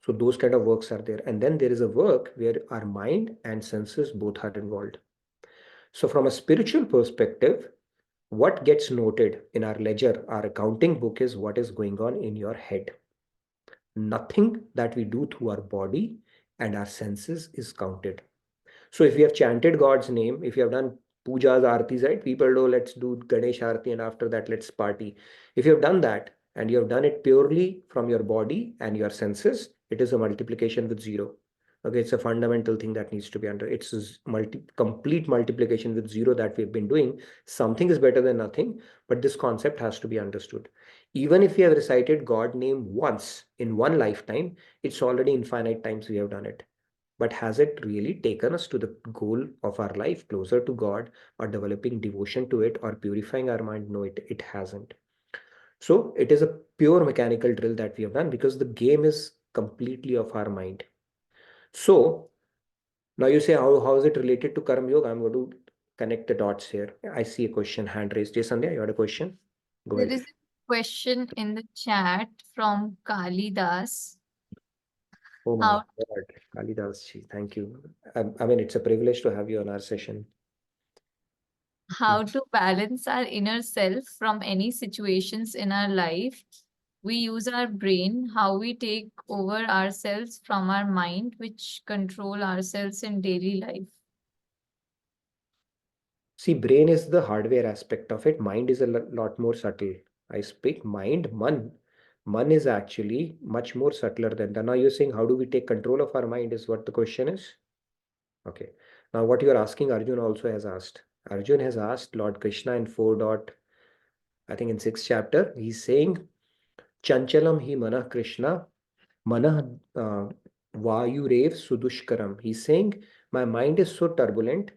Speaker 1: So those kind of works are there. And then there is a work where our mind and senses both are involved. So from a spiritual perspective, what gets noted in our ledger, our accounting book, is what is going on in your head. Nothing that we do through our body and our senses is counted. So if we have chanted God's name, if you have done pujas, aartis, right? People do, let's do Ganesh Aarti, and after that, let's party. If you have done that and you have done it purely from your body and your senses, it is a multiplication with zero. Okay, it's a fundamental thing that needs to be it's complete multiplication with zero that we've been doing. Something is better than nothing, but this concept has to be understood. Even if we have recited God name once in one lifetime, it's already infinite times we have done it. But has it really taken us to the goal of our life, closer to God, or developing devotion to it, or purifying our mind? No, it hasn't. So it is a pure mechanical drill that we have done, because the game is completely of our mind. So now you say, how is it related to Karm Yoga? I'm going to connect the dots here. I see a question, hand raised. Yes, Sandhya, you had a question? Go
Speaker 2: There
Speaker 1: ahead.
Speaker 2: is a question in the chat from Kali Das.
Speaker 1: Oh my
Speaker 2: How
Speaker 1: God, Kalidas ji, thank you. I mean, it's a privilege to have you on our session.
Speaker 2: how to balance our inner self from any situations in our life. We use our brain, how we take over ourselves from our mind, which control ourselves in daily life.
Speaker 1: See, brain is the hardware aspect of it. Mind is a lot more subtle. I speak mind, man. Man is actually much more subtler than that. Now you're saying, how do we take control of our mind, is what the question is? Okay. Now what you're asking, Arjun also has asked. Arjun has asked Lord Krishna in 4. I think in 6th chapter, he's saying, Chanchalam hi manah Krishna, manah vayurev sudushkaram. He's saying, my mind is so turbulent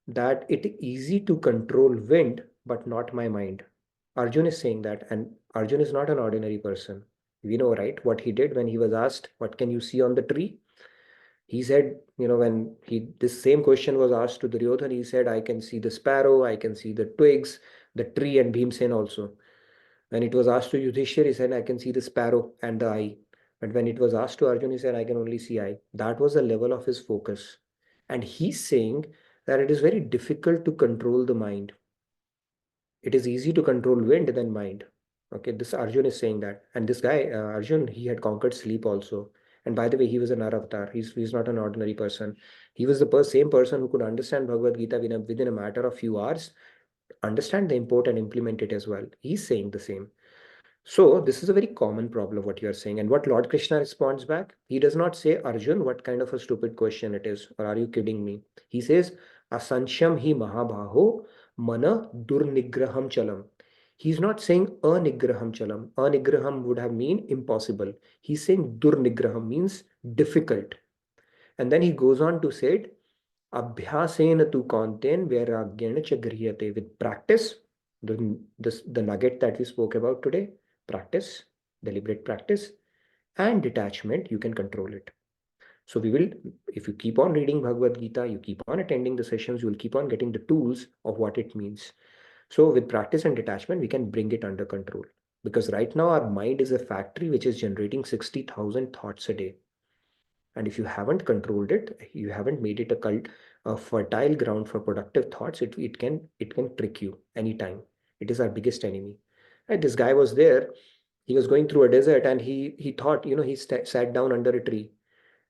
Speaker 1: that it is easy to control wind, but not my mind. Arjun is saying that, and Arjun is not an ordinary person. We know, right, what he did when he was asked, what can you see on the tree? He said, when this same question was asked to Duryodhan, he said, I can see the sparrow, I can see the twigs, the tree, and Bhimsen also. When it was asked to Yudhishthir, he said, I can see the sparrow and the eye. But when it was asked to Arjun, he said, I can only see eye. That was the level of his focus. And he's saying that it is very difficult to control the mind. It is easy to control wind than mind. Okay, this Arjun is saying that. And this guy, Arjun, he had conquered sleep also. And by the way, he was an avatar. He's not an ordinary person. He was the same person who could understand Bhagavad Gita within a matter of few hours, understand the import and implement it as well. He's saying the same. So this is a very common problem, what you are saying. And what Lord Krishna responds back, he does not say, Arjun, what kind of a stupid question it is, or are you kidding me? He says, Asansham hi mahabhaho mana durnigraham chalam. He's not saying anigraham chalam. Anigraham would have mean impossible. He's saying durnigraham means difficult. And then he goes on to say it, Abhyasena tu konten vairagyena cha grihate. With practice, the nugget that we spoke about today, practice, deliberate practice, and detachment, you can control it. So we will, if you keep on reading Bhagavad Gita, you keep on attending the sessions, you will keep on getting the tools of what it means. So with practice and detachment, we can bring it under control. Because right now our mind is a factory which is generating 60,000 thoughts a day. And if you haven't controlled it, you haven't made it a fertile ground for productive thoughts, it can trick you anytime. It is our biggest enemy. And this guy was there, he was going through a desert, and he thought, he sat down under a tree,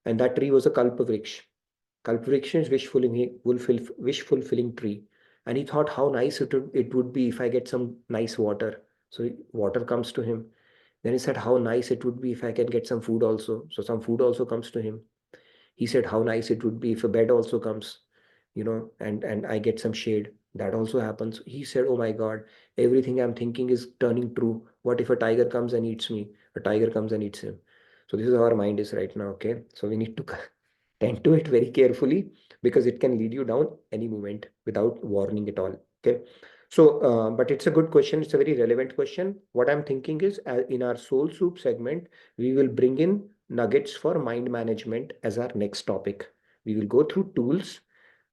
Speaker 1: and that tree was a kalpavriksha. Kalpavriksha is wish fulfilling tree. And he thought how nice it would be if I get some nice water. So water comes to him. Then he said how nice it would be if I can get some food also. So some food also comes to him. He said how nice it would be if a bed also comes, and I get some shade. That also happens. He said, oh my God, everything I'm thinking is turning true. What if a tiger comes and eats me? A tiger comes and eats him. So this is how our mind is right now. Okay. So we need to tend to it very carefully, because it can lead you down any moment without warning at all. Okay. So, but it's a good question. It's a very relevant question. What I'm thinking is, in our soul soup segment, we will bring in nuggets for mind management as our next topic. We will go through tools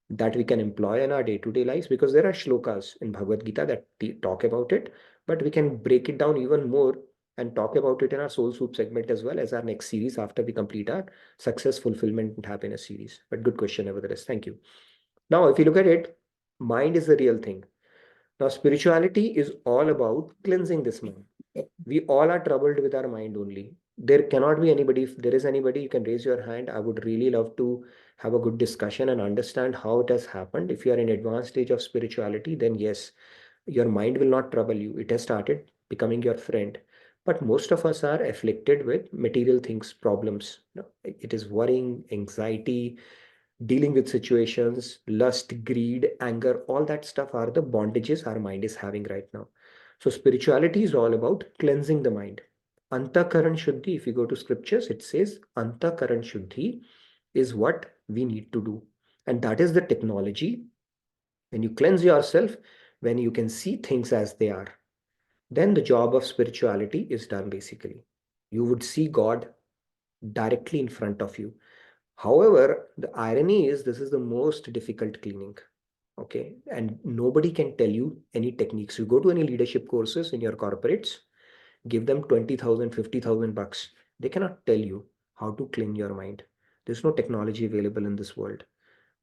Speaker 1: that we can employ in our day-to-day lives, because there are shlokas in Bhagavad Gita that talk about it, but we can break it down even more and talk about it in our soul soup segment as well as our next series after we complete our success, fulfillment, and happiness series. But good question nevertheless. Thank you. Now, if you look at it, mind is the real thing. Now, spirituality is all about cleansing this mind. We all are troubled with our mind only. There cannot be anybody, if there is anybody, you can raise your hand. I would really love to have a good discussion and understand how it has happened. If you are in advanced stage of spirituality, then yes, your mind will not trouble you. It has started becoming your friend. But most of us are afflicted with material things, problems. It is worrying, anxiety, dealing with situations, lust, greed, anger, all that stuff are the bondages our mind is having right now. So spirituality is all about cleansing the mind. Antakaran Shuddhi, if you go to scriptures, it says Antakaran Shuddhi is what we need to do. And that is the technology. When you cleanse yourself, when you can see things as they are, then the job of spirituality is done basically. You would see God directly in front of you. However, the irony is this is the most difficult cleaning. Okay. And nobody can tell you any techniques. You go to any leadership courses in your corporates, give them 20,000, 50,000 bucks. They cannot tell you how to clean your mind. There's no technology available in this world.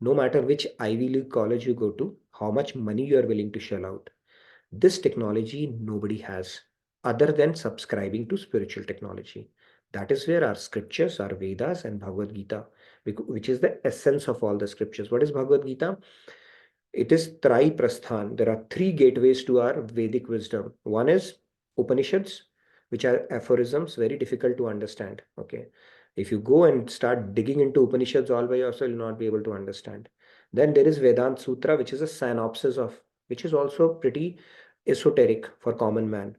Speaker 1: No matter which Ivy League college you go to, how much money you are willing to shell out. This technology nobody has other than subscribing to spiritual technology. That is where our scriptures, our Vedas and Bhagavad Gita, which is the essence of all the scriptures. What is Bhagavad Gita? It is Trai Prasthan. There are three gateways to our Vedic wisdom. One is Upanishads, which are aphorisms, very difficult to understand. Okay. If you go and start digging into Upanishads all by yourself, you'll not be able to understand. Then there is Vedanta Sutra, which is a synopsis of, which is also pretty esoteric for common man.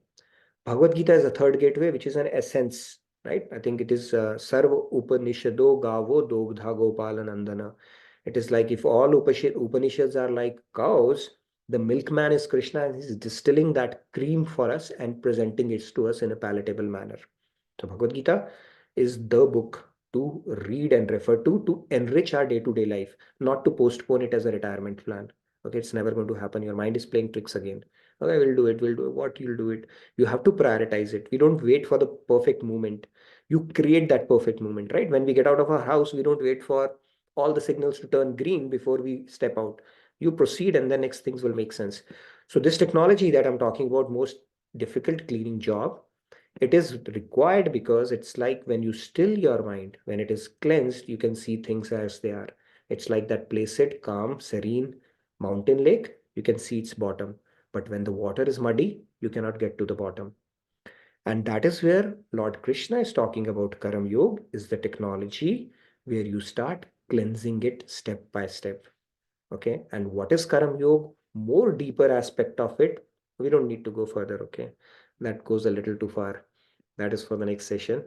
Speaker 1: Bhagavad Gita is a third gateway, which is an essence, right? I think it is Sarva Upanishado Gavo Dogdha Gopalanandana. It is like if all Upanishads are like cows, the milkman is Krishna, and he's distilling that cream for us and presenting it to us in a palatable manner. So Bhagavad Gita is the book to read and refer to enrich our day-to-day life, not to postpone it as a retirement plan. Okay, it's never going to happen. Your mind is playing tricks again. Okay, we'll do it. What you'll do it. You have to prioritize it. We don't wait for the perfect moment. You create that perfect moment, right? When we get out of our house, we don't wait for all the signals to turn green before we step out. You proceed, and the next things will make sense. So this technology that I'm talking about, most difficult cleaning job. It is required because it's like when you still your mind, when it is cleansed, you can see things as they are. It's like that placid, calm, serene mountain lake. You can see its bottom. But when the water is muddy, you cannot get to the bottom. And that is where Lord Krishna is talking about Karm Yog is the technology where you start cleansing it step by step. Okay. And what is Karm Yog? More deeper aspect of it. We don't need to go further. Okay. That goes a little too far. That is for the next session.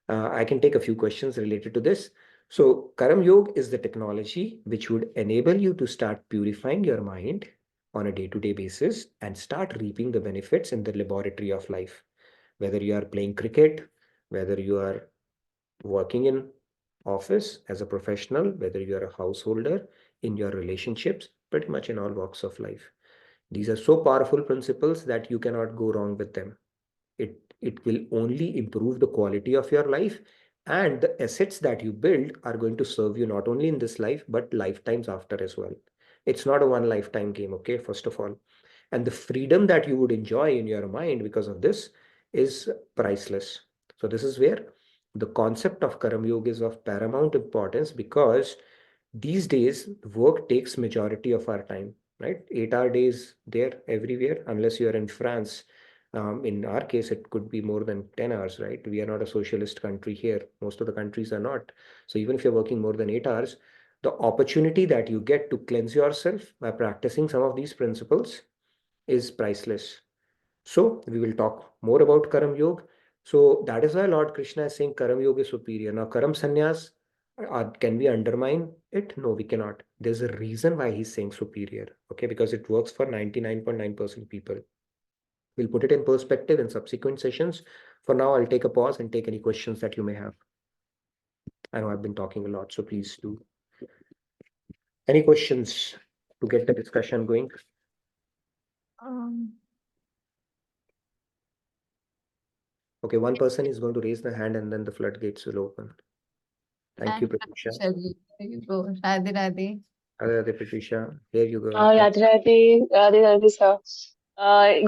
Speaker 1: I can take a few questions related to this. So Karm Yog is the technology which would enable you to start purifying your mind on a day-to-day basis and start reaping the benefits in the laboratory of life. Whether you are playing cricket, whether you are working in office as a professional, whether you are a householder, in your relationships, pretty much in all walks of life. These are so powerful principles that you cannot go wrong with them. It will only improve the quality of your life, and the assets that you build are going to serve you not only in this life, but lifetimes after as well. It's not a one lifetime game, okay, first of all. And the freedom that you would enjoy in your mind because of this is priceless. So this is where the concept of Karma Yoga is of paramount importance, because these days work takes majority of our time, right? 8 hour days there everywhere, unless you are in France. In our case, it could be more than 10 hours, right? We are not a socialist country here. Most of the countries are not. So even if you're working more than 8 hours, the opportunity that you get to cleanse yourself by practicing some of these principles is priceless. So we will talk more about Karm Yog. So that is why Lord Krishna is saying Karm Yog is superior. Now, Karm Sanyas, can we undermine it? No, we cannot. There's a reason why he's saying superior, okay? Because it works for 99.9% people. We'll put it in perspective in subsequent sessions. For now, I'll take a pause and take any questions that you may have. I know I've been talking a lot, so please do. Any questions to get the discussion going? Okay, one person is going to raise the hand and then the floodgates will open. Thank you, Pratisha.
Speaker 2: There you go. Radhe Radhe.
Speaker 1: Radhe Pratisha. Here you go.
Speaker 16: Radhe Radhe, Radhe Radhe, sir.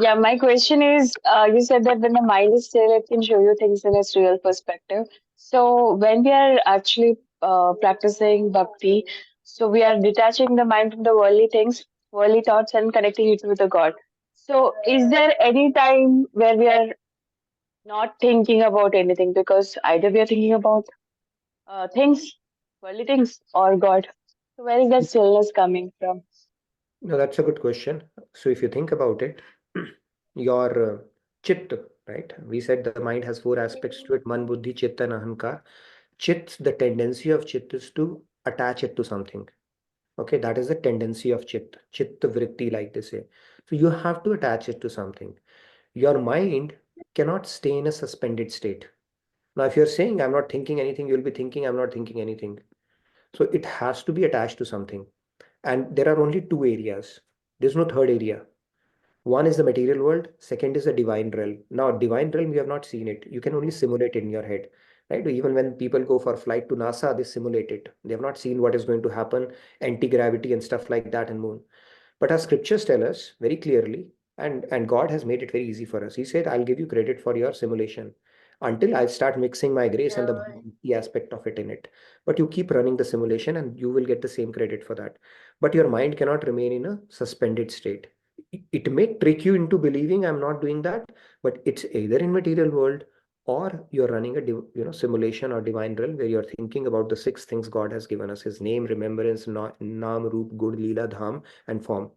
Speaker 16: Yeah, my question is, you said that when the mind is still, it can show you things in its real perspective. So when we are actually practicing bhakti, so we are detaching the mind from the worldly things, worldly thoughts, and connecting it with the God. So is there any time where we are not thinking about anything, because either we are thinking about things, worldly things, or God? So where is that stillness coming from?
Speaker 1: No, that's a good question. So if you think about it, your chitta, right? We said the mind has four aspects to it: man, buddhi, chitta, and ahankar. Chit, the tendency of chit is to attach it to something. Okay, that is the tendency of chit. Chitta vritti, like they say. So you have to attach it to something. Your mind cannot stay in a suspended state. Now, if you're saying I'm not thinking anything, you'll be thinking I'm not thinking anything. So it has to be attached to something. And there are only two areas. There's no third area. One is the material world. Second is the divine realm. Now, divine realm, you have not seen it. You can only simulate it in your head, right? Even when people go for flight to NASA, they simulate it. They have not seen what is going to happen, anti-gravity and stuff like that and moon. But our scriptures tell us very clearly, and God has made it very easy for us. He said, I'll give you credit for your simulation until I start mixing my grace and the aspect of it in it. But you keep running the simulation and you will get the same credit for that. But your mind cannot remain in a suspended state. It may trick you into believing I'm not doing that, but it's either in material world or you're running a simulation or divine realm where you're thinking about the six things God has given us: His name, remembrance, Naam, Roop, Gun, Leela, Dham, and form.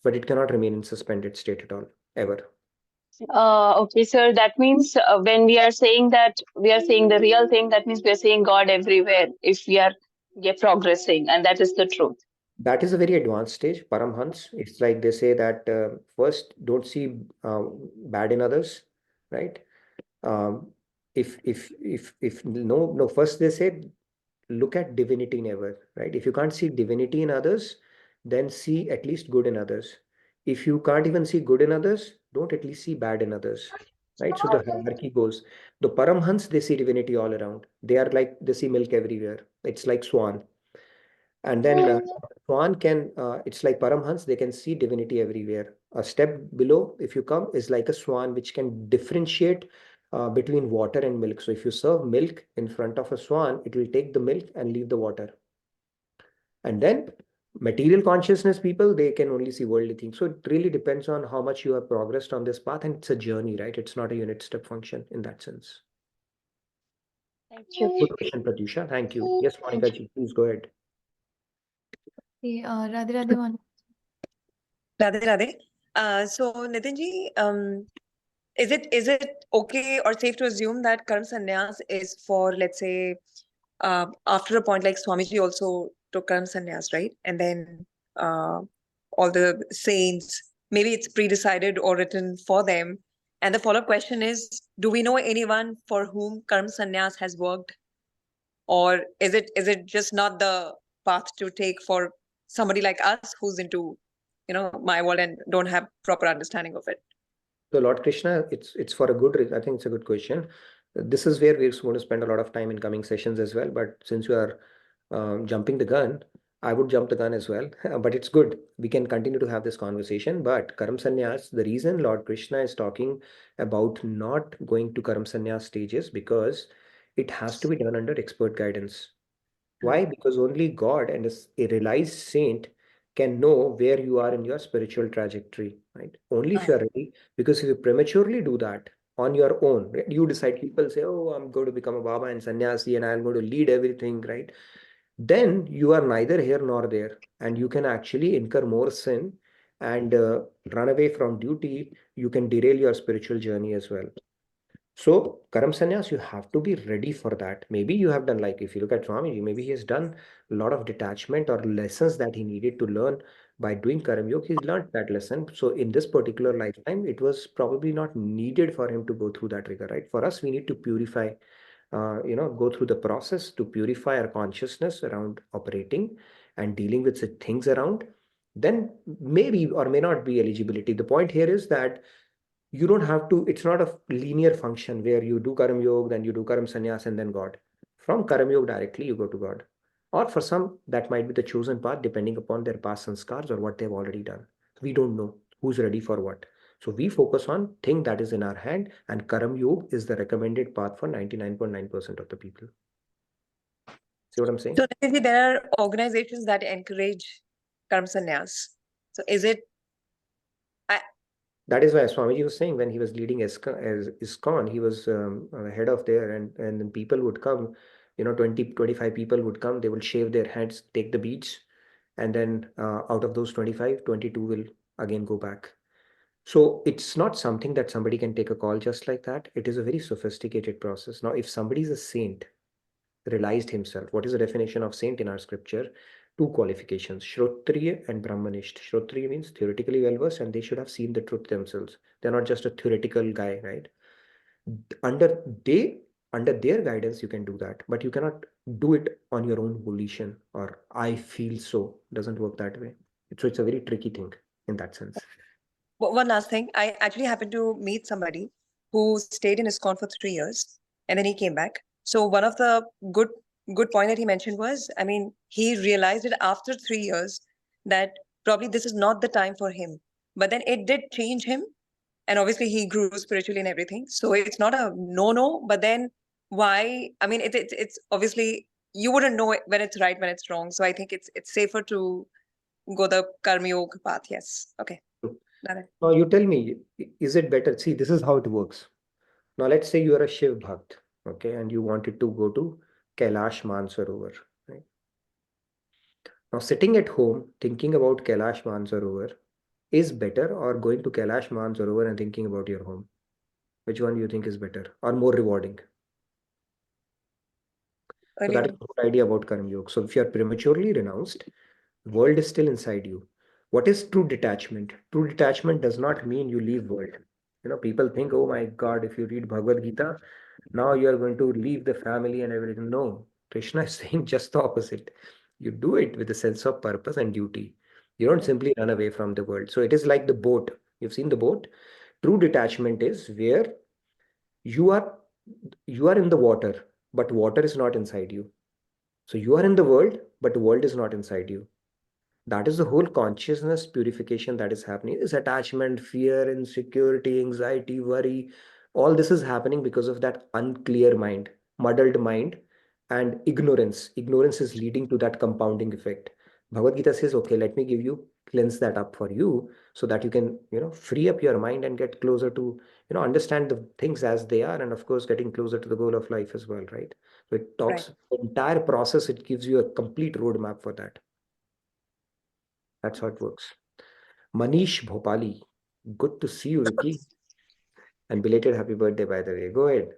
Speaker 1: But it cannot remain in suspended state at all, ever.
Speaker 16: Okay, sir. That means when we are saying that we are saying the real thing, that means we are saying God everywhere if we are progressing, and that is the truth.
Speaker 1: That is a very advanced stage, Paramhans. It's like they say that first, don't see bad in others, right? No, first they say look at divinity never, right? If you can't see divinity in others, then see at least good in others. If you can't even see good in others, don't at least see bad in others, right? So the hierarchy goes. The Paramhans, they see divinity all around. They are like, they see milk everywhere. It's like swan. And then swan can, it's like Paramhans, they can see divinity everywhere. A step below, if you come, is like a swan, which can differentiate between water and milk. So if you serve milk in front of a swan, it will take the milk and leave the water. And then material consciousness people, they can only see worldly things. So it really depends on how much you have progressed on this path, and it's a journey, right? It's not a unit step function in that sense.
Speaker 16: Thank you.
Speaker 1: Good question, Pratyusha. Thank you. Yes, Monica ji, please go ahead.
Speaker 2: Okay, Radhe Radhe one.
Speaker 17: Radhe Radhe. So Nitinji, is it okay or safe to assume that Karm Sanyas is for, let's say, after a point like Swamiji also took Karm Sanyas, right? And then all the saints, maybe it's pre-decided or written for them. And the follow-up question is, do we know anyone for whom Karm Sanyas has worked? Or is it just not the path to take for somebody like us who's into, my world and don't have proper understanding of it?
Speaker 1: So Lord Krishna, it's for a good reason. I think it's a good question. This is where we're going to spend a lot of time in coming sessions as well. But since you are jumping the gun, I would jump the gun as well. But it's good. We can continue to have this conversation. But Karm Sanyas, the reason Lord Krishna is talking about not going to Karm Sanyas stages, because it has to be done under expert guidance. Why? Because only God and a realized saint can know where you are in your spiritual trajectory, right? Only if you are ready. Because if you prematurely do that on your own, right? You decide, people say, oh, I'm going to become a Baba and sannyasi and I'm going to lead everything, right? Then you are neither here nor there, and you can actually incur more sin and run away from duty. You can derail your spiritual journey as well. So, Karam Sanyas, you have to be ready for that. Maybe you have done, like if you look at Swamiji, maybe he has done a lot of detachment or lessons that he needed to learn by doing Karm Yog. He's learned that lesson. So, in this particular lifetime, it was probably not needed for him to go through that rigor, right? For us, we need to purify, go through the process to purify our consciousness around operating and dealing with the things around. Then maybe or may not be eligibility. The point here is that you don't have to, it's not a linear function where you do Karm Yog, then you do Karm Sanyas, and then God. From Karm Yog directly, you go to God. Or for some, that might be the chosen path depending upon their past sanskars or what they've already done. We don't know who's ready for what. So we focus on thing that is in our hand, and Karm Yog is the recommended path for 99.9% of the people. See what I'm saying?
Speaker 17: So there are organizations that encourage Karm Sanyas. So is it?
Speaker 1: That is why Swamiji was saying when he was leading ISKCON, he was head of there, and then people would come, 20, 25 people would come, they will shave their heads, take the beads, and then out of those 25, 22 will again go back. So it's not something that somebody can take a call just like that. It is a very sophisticated process. Now, if somebody is a saint, realized himself, what is the definition of saint in our scripture? Two qualifications, Shrotriya and Brahmanist. Shrotriya means theoretically well-versed, and they should have seen the truth themselves. They're not just a theoretical guy, right? Under their guidance, you can do that, but you cannot do it on your own volition or I feel so. It doesn't work that way. So it's a very tricky thing in that sense.
Speaker 17: One last thing. I actually happened to meet somebody who stayed in ISKCON for 3 years and then he came back. So one of the good point that he mentioned was, I mean, he realized it after 3 years that probably this is not the time for him. But then it did change him. And obviously he grew spiritually and everything. So it's not a no, but then why? I mean, it's obviously, you wouldn't know when it's right, when it's wrong. So I think it's safer to go the Karm Yoga path. Yes. Okay.
Speaker 1: Now you tell me, is it better? See, this is how it works. Now let's say you are a Shiv Bhakt, okay, and you wanted to go to Kailash Mansarovar, right? Now sitting at home thinking about Kailash Mansarovar is better, or going to Kailash Mansarovar and thinking about your home? Which one do you think is better or more rewarding? So that is the whole idea about Karm Yoga. So if you are prematurely renounced, the world is still inside you. What is true detachment? True detachment does not mean you leave world. People think, oh my God, if you read Bhagavad Gita, now you are going to leave the family and everything. No, Krishna is saying just the opposite. You do it with a sense of purpose and duty. You don't simply run away from the world. So it is like the boat. You've seen the boat. True detachment is where you are in the water, but water is not inside you. So you are in the world, but the world is not inside you. That is the whole consciousness purification that is happening. This attachment, fear, insecurity, anxiety, worry, all this is happening because of that unclear mind, muddled mind, and ignorance. Ignorance is leading to that compounding effect. Bhagavad Gita says, okay, let me give you, cleanse that up for you so that you can, free up your mind and get closer to, understand the things as they are, and of course, getting closer to the goal of life as well, right? So it talks, entire process, it gives you a complete roadmap for that. That's how it works. Manish Bhopali, good to see you, Vicky. And belated happy birthday, by the way. Go ahead.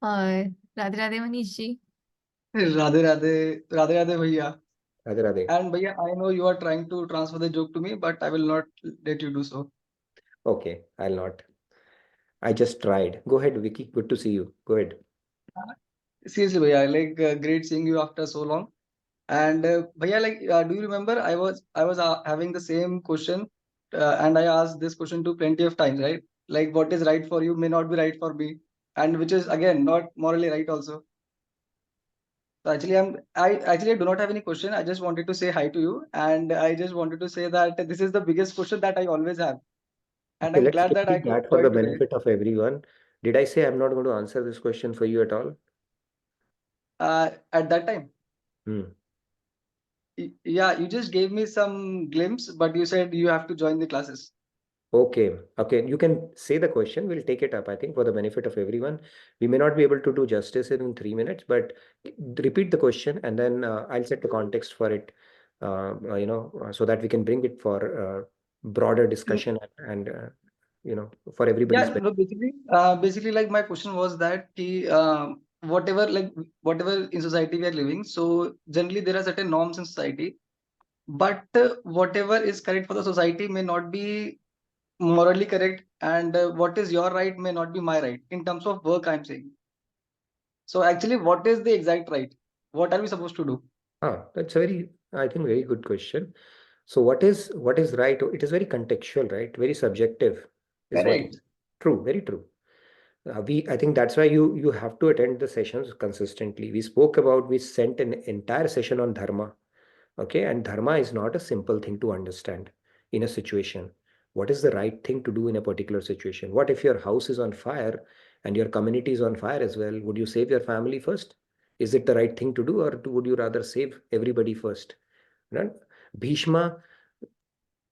Speaker 2: Radhe Radhe Manish ji.
Speaker 18: Radhe Radhe, Radhe Radhe Bhaiya.
Speaker 1: Radhe Radhe.
Speaker 18: And Bhaiya, I know you are trying to transfer the joke to me, but I will not let you do so.
Speaker 1: Okay, I'll not. I just tried. Go ahead, Vicky. Good to see you. Go ahead.
Speaker 18: Seriously, Bhaiya, like great seeing you after so long. And Bhaiya, like, do you remember I was having the same question, and I asked this question to plenty of times, right? Like, what is right for you may not be right for me, and which is again not morally right also. So actually, I actually do not have any question. I just wanted to say hi to you, and I just wanted to say that this is the biggest question that I always have, and
Speaker 1: Okay,
Speaker 18: I'm
Speaker 1: let's
Speaker 18: glad that I
Speaker 1: repeat
Speaker 18: could
Speaker 1: that for the
Speaker 18: join today.
Speaker 1: benefit of everyone. Did I say I'm not going to answer this question for you at all?
Speaker 18: At that time,
Speaker 1: Hmm.
Speaker 18: yeah, you just gave me some glimpse, but you said you have to join the classes.
Speaker 1: Okay, okay. You can say the question. We'll take it up, I think, for the benefit of everyone. We may not be able to do justice in 3 minutes, but repeat the question, and then I'll set the context for it, so that we can bring it for broader discussion and for everybody's
Speaker 18: Yeah,
Speaker 1: benefit.
Speaker 18: no, basically, like my question was that whatever, whatever in society we are living, so generally there are certain norms in society, but whatever is correct for the society may not be morally correct, and what is your right may not be my right. In terms of work, I'm saying. So actually, what is the exact right? What are we supposed to do?
Speaker 1: That's I think, very good question. So what is right? It is very contextual, right? Very subjective is what
Speaker 18: Correct.
Speaker 1: is true, very true. I think that's why you have to attend the sessions consistently. We sent an entire session on dharma. Okay, and dharma is not a simple thing to understand in a situation. What is the right thing to do in a particular situation? What if your house is on fire and your community is on fire as well? Would you save your family first? Is it the right thing to do, or would you rather save everybody first? Right? Bhishma,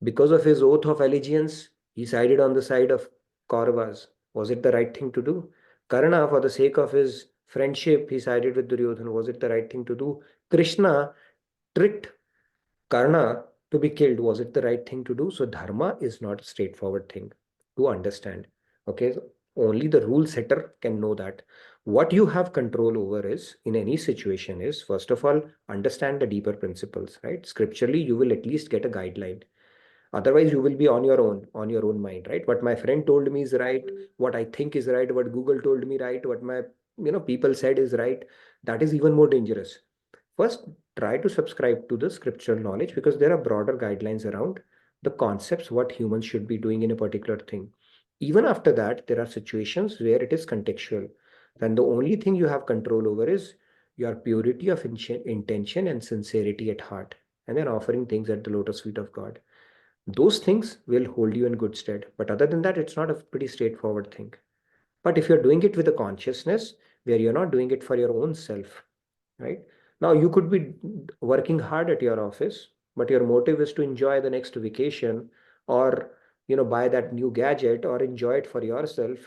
Speaker 1: because of his oath of allegiance, he sided on the side of Kauravas. Was it the right thing to do? Karna, for the sake of his friendship, he sided with Duryodhana. Was it the right thing to do? Krishna tricked Karna to be killed. Was it the right thing to do? So dharma is not a straightforward thing to understand. Okay, so only the rule setter can know that. What you have control over is, in any situation, is first of all understand the deeper principles, right? Scripturally, you will at least get a guideline. Otherwise, you will be on your own mind, right? What my friend told me is right, what I think is right, what Google told me right, what my people said is right. That is even more dangerous. First, try to subscribe to the scriptural knowledge, because there are broader guidelines around the concepts, what humans should be doing in a particular thing. Even after that, there are situations where it is contextual. Then the only thing you have control over is your purity of intention and sincerity at heart, and then offering things at the lotus feet of God. Those things will hold you in good stead. But other than that, it's not a pretty straightforward thing. But if you're doing it with a consciousness where you're not doing it for your own self, right? Now, you could be working hard at your office, but your motive is to enjoy the next vacation, or, buy that new gadget or enjoy it for yourself.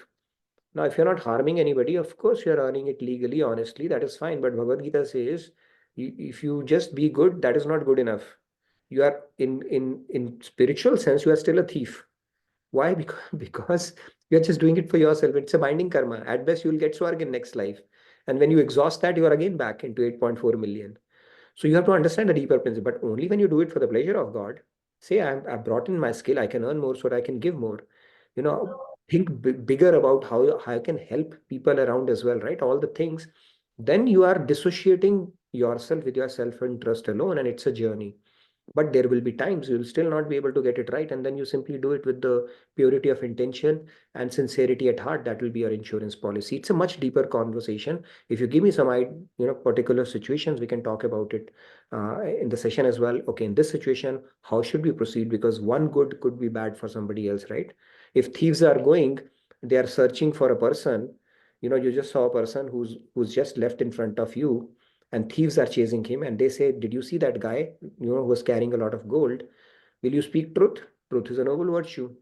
Speaker 1: Now, if you're not harming anybody, of course, you're earning it legally, honestly, that is fine. But Bhagavad Gita says, if you just be good, that is not good enough. You are in spiritual sense, you are still a thief. Why? Because you're just doing it for yourself. It's a binding karma. At best, you'll get swarg in next life. And when you exhaust that, you are again back into 8.4 million. So you have to understand the deeper principle. But only when you do it for the pleasure of God, say, I've brought in my skill, I can earn more so that I can give more. Think bigger about how I can help people around as well, right? All the things. Then you are dissociating yourself with your self-interest alone, and it's a journey. but there will be times you will still not be able to get it right, and then you simply do it with the purity of intention and sincerity at heart. That will be your insurance policy. It's a much deeper conversation. If you give me some particular situations, we can talk about it in the session as well. Okay, in this situation, how should we proceed? Because one good could be bad for somebody else, right? If thieves are going, they are searching for a person. You just saw a person who's just left in front of you, and thieves are chasing him, and they say, did you see that guy, who was carrying a lot of gold? Will you speak truth? Truth is a noble virtue.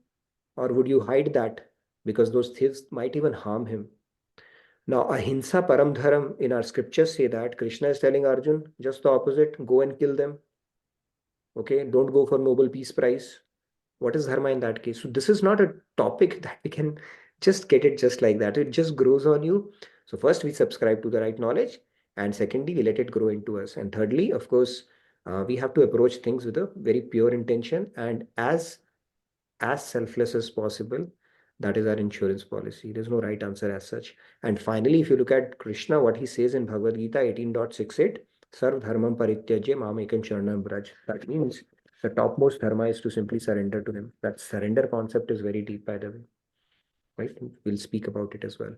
Speaker 1: Or would you hide that? Because those thieves might even harm him. Now, ahimsa param dharam, in our scriptures say that Krishna is telling Arjun just the opposite: go and kill them. Okay, don't go for Nobel Peace Prize. What is dharma in that case? So this is not a topic that we can just get it just like that. It just grows on you. So first we subscribe to the right knowledge, and secondly we let it grow into us, and thirdly, of course, we have to approach things with a very pure intention and as selfless as possible. That is our insurance policy. There's no right answer as such. And finally, if you look at Krishna, what he says in Bhagavad Gita 18.68, Sarv Dharmam Parityajya Mam Ekam Sharanam Braj. That means the topmost dharma is to simply surrender to him. That surrender concept is very deep, by the way. Right? We'll speak about it as well.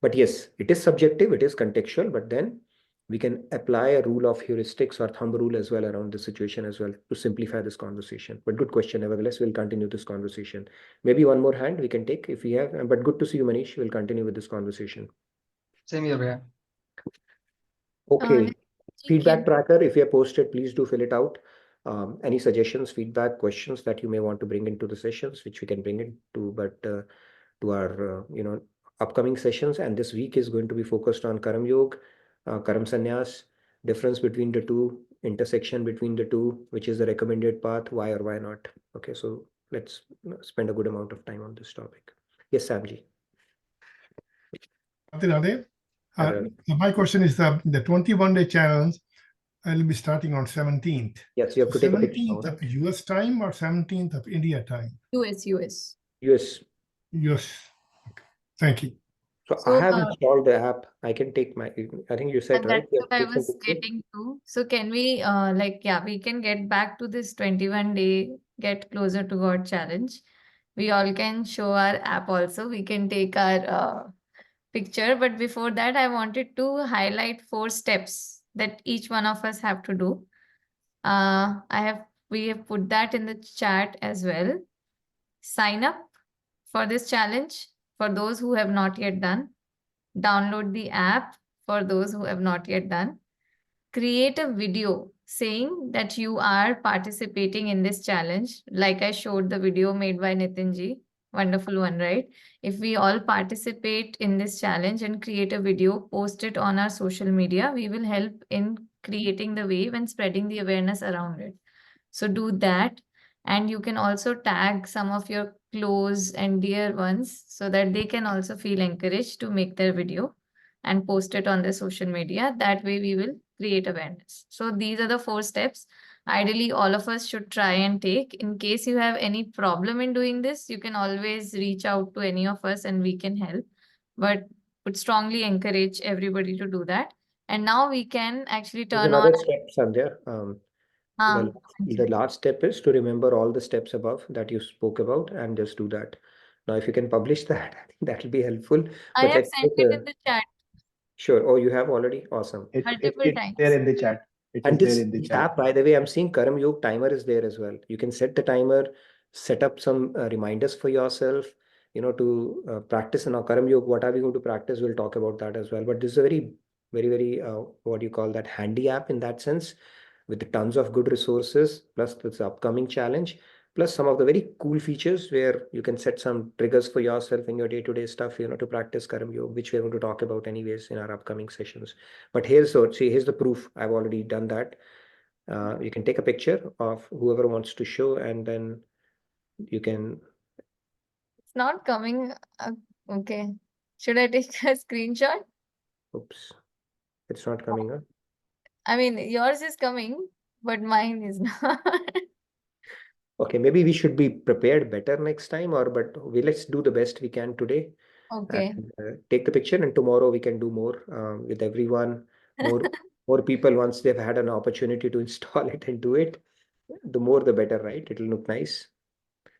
Speaker 1: But yes, it is subjective, it is contextual, but then we can apply a rule of heuristics or thumb rule as well around the situation as well to simplify this conversation. But good question. Nevertheless, we'll continue this conversation. Maybe one more hand we can take if we have, but good to see you, Manish. We'll continue with this conversation.
Speaker 18: Same here, Bhaiya.
Speaker 1: Okay. Feedback
Speaker 2: can-
Speaker 1: tracker, if you have posted, please do fill it out. Any suggestions, feedback, questions that you may want to bring into the sessions, which we can bring into, but to our, upcoming sessions. And this week is going to be focused on Karm Yog, Karm Sanyas, difference between the two, intersection between the two, which is the recommended path, why or why not. Okay, so let's spend a good amount of time on this topic. Yes, Samji.
Speaker 14: Radhe, my question is the 21-day challenge. I'll be starting on 17th.
Speaker 1: Yes, you have to take a picture.
Speaker 14: 17th of US time or 17th of India time?
Speaker 2: US.
Speaker 14: US. Okay. Thank you.
Speaker 1: So
Speaker 2: So,
Speaker 1: I have installed the app. I can take my, I think you said,
Speaker 2: and
Speaker 1: right?
Speaker 2: that's
Speaker 1: You
Speaker 2: what
Speaker 1: have
Speaker 2: I
Speaker 1: to take some
Speaker 2: was
Speaker 1: picture.
Speaker 2: getting to. So can we we can get back to this 21-day get closer to God challenge. We all can show our app also. We can take our picture. But before that, I wanted to highlight 4 steps that each one of us have to do. We have put that in the chat as well. Sign up for this challenge for those who have not yet done. Download the app for those who have not yet done. Create a video saying that you are participating in this challenge. Like I showed the video made by Nitinji. Wonderful one, right? If we all participate in this challenge and create a video, post it on our social media, we will help in creating the wave and spreading the awareness around it. So do that. And you can also tag some of your close and dear ones so that they can also feel encouraged to make their video and post it on their social media. That way we will create awareness. So these are the 4 steps. Ideally, all of us should try and take. In case you have any problem in doing this, you can always reach out to any of us and we can help. But would strongly encourage everybody to do that. And now we can actually
Speaker 1: There's
Speaker 2: turn on.
Speaker 1: another step, Sandhya. The last step is to remember all the steps above that you spoke about and just do that. Now, if you can publish that, I think that will be helpful.
Speaker 2: I
Speaker 1: But
Speaker 2: have
Speaker 1: let's
Speaker 2: sent it in the chat
Speaker 1: Sure. Oh, you have already? Awesome.
Speaker 2: multiple times.
Speaker 3: There in the chat. It
Speaker 1: And
Speaker 3: is there
Speaker 1: this
Speaker 3: in the chat.
Speaker 1: app, by the way, I'm seeing Karm Yog timer is there as well. You can set the timer, set up some reminders for yourself, to practice. Now, Karm Yog, what are we going to practice? We'll talk about that as well. But this is a very, very, very, what do you call that, handy app in that sense, with tons of good resources, plus this upcoming challenge, plus some of the very cool features where you can set some triggers for yourself in your day-to-day stuff, to practice Karm Yoga, which we're going to talk about anyways in our upcoming sessions. But here's the proof. I've already done that. You can take a picture of whoever wants to show, and then you can.
Speaker 2: It's not coming. Okay. Should I take a screenshot?
Speaker 1: Oops. It's not coming up.
Speaker 2: I mean, yours is coming, but mine is not.
Speaker 1: Okay, maybe we should be prepared better next time, but let's do the best we can today.
Speaker 2: Okay.
Speaker 1: And, take the picture, and tomorrow we can do more with everyone, more people once they've had an opportunity to install it and do it. The more the better, right? It'll look nice.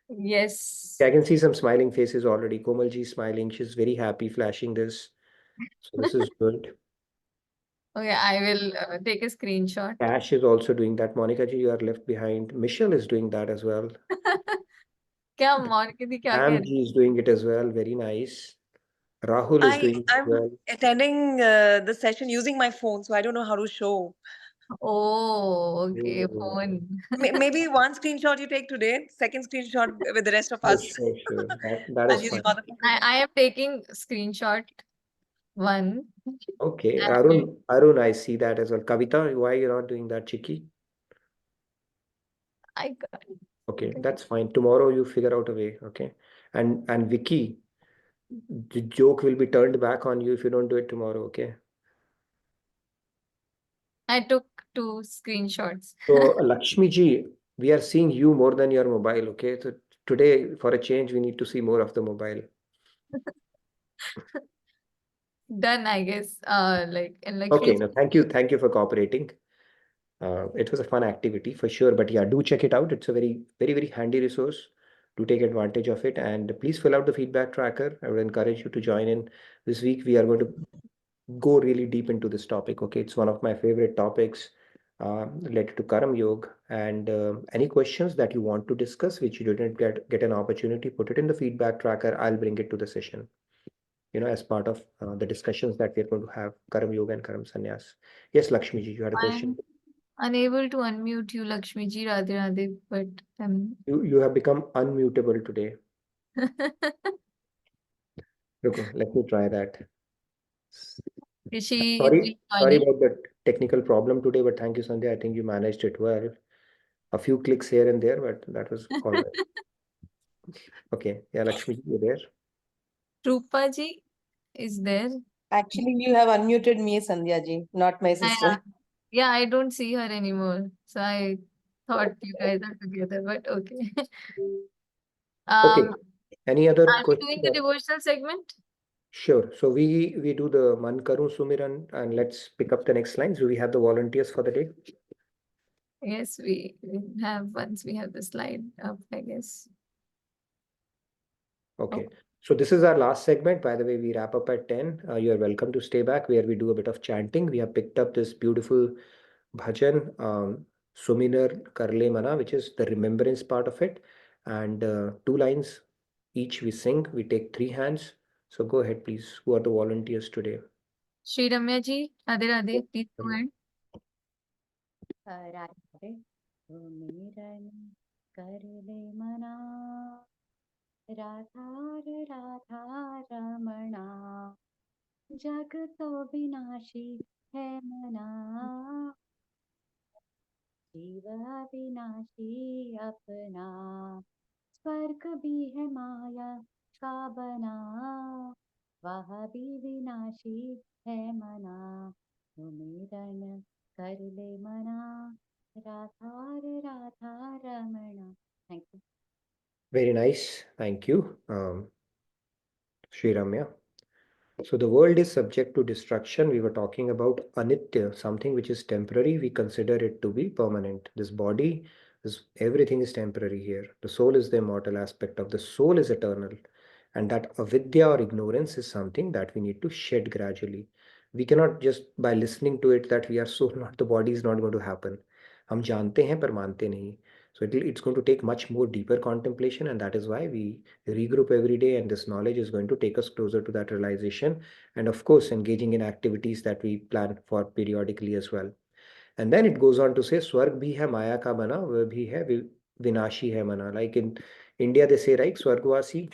Speaker 2: Yes.
Speaker 1: I can see some smiling faces already. Komalji is smiling. She's very happy flashing this. So this is good.
Speaker 2: Okay, I will take a screenshot.
Speaker 1: Ash is also doing that. Monica ji, you are left behind. Michelle is doing that as well.
Speaker 2: क्या मोनिका दी क्या कह
Speaker 1: Sam
Speaker 2: रही
Speaker 1: ji is doing it as well. Very nice. Rahul is doing it as
Speaker 17: I'm
Speaker 1: well.
Speaker 17: attending the session using my phone, so I don't know how to show.
Speaker 2: Oh, okay,
Speaker 1: Oh.
Speaker 2: phone.
Speaker 17: Maybe one screenshot you take today, second screenshot with the rest of us.
Speaker 1: Sure. That
Speaker 17: I'll
Speaker 1: is
Speaker 17: use
Speaker 1: fine.
Speaker 17: your other phone.
Speaker 2: I am taking screenshot one.
Speaker 1: Okay,
Speaker 2: And
Speaker 1: Arun, I see that as well. Kavita, why you're not doing that, Chiki?
Speaker 2: I got
Speaker 1: Okay, that's fine. Tomorrow you figure out a way. Okay, and Vicky, the joke will be turned back on you if you don't do it tomorrow. Okay.
Speaker 2: I took 2 screenshots.
Speaker 1: So Lakshmi ji, we are seeing you more than your mobile. Okay, so today for a change we need to see more of the mobile.
Speaker 2: Done, I guess. Like in like
Speaker 1: Okay, no, thank you for cooperating. It was a fun activity for sure, but yeah, do check it out. It's a very handy resource. Do take advantage of it, and please fill out the feedback tracker. I would encourage you to join in. This week we are going to go really deep into this topic. Okay, it's one of my favorite topics related to Karm Yog. And any questions that you want to discuss, which you didn't get an opportunity, put it in the feedback tracker. I'll bring it to the session. As part of the discussions that we're going to have, Karm Yoga and Karm Sanyas. Yes, Lakshmi ji, you had a question.
Speaker 2: I'm unable to unmute you, Lakshmi ji, Radhe Radhe, but
Speaker 1: You have become unmutable today. Look, let me try that.
Speaker 2: She
Speaker 1: Sorry
Speaker 2: is joining.
Speaker 1: about the technical problem today, but thank you, Sandhya. I think you managed it well. A few clicks here and there, but that was all right. Okay, yeah, Lakshmi, you there?
Speaker 2: Rupa ji is there.
Speaker 15: Actually, you have unmuted me, Sandhya ji, not my sister.
Speaker 2: Yeah, I don't see her anymore. So I thought you guys are together, but okay.
Speaker 1: Okay. Any other
Speaker 2: Are we
Speaker 1: question?
Speaker 2: doing the devotional segment?
Speaker 1: Sure. So we do the Man Karun Sumiran, and let's pick up the next lines. Do we have the volunteers for the day?
Speaker 2: Yes, we have once we have the slide up, I guess.
Speaker 1: Okay. So this is our last segment. By the way, we wrap up at 10. You're welcome to stay back where we do a bit of chanting. We have picked up this beautiful bhajan, Suminar Karle Mana, which is the remembrance part of it. And 2 lines each we sing. We take 3 hands. So go ahead, please. Who are the volunteers today?
Speaker 2: Shri Ramya ji, Radhe Radhe, please go ahead.
Speaker 19: Radhe, Sumiran Karle Mana, Radhar Radha Ramana, जग तो विनाशी है मना, जीव अविनाशी अपना, स्वर्ग भी है माया का बना, वह भी विनाशी है मना, सुमिरन कर ले मना, राधार Radha Ramana. Thank you.
Speaker 1: Very nice. Thank you, Sri Ramya. So the world is subject to destruction. We were talking about anitya, something which is temporary. We consider it to be permanent. This body, everything is temporary here. The soul is the immortal aspect of the soul is eternal. And that avidya or ignorance is something that we need to shed gradually. We cannot just by listening to it that we are soul, not the body is not going to happen. हम जानते हैं पर मानते नहीं. So it's going to take much more deeper contemplation, and that is why we regroup every day, and this knowledge is going to take us closer to that realization. And of course, engaging in activities that we plan for periodically as well. And then it goes on to say, Swarg bhi hai maya ka bana, vah bhi hai vinashi hai mana. Like in India, they say, right, Swargvasi.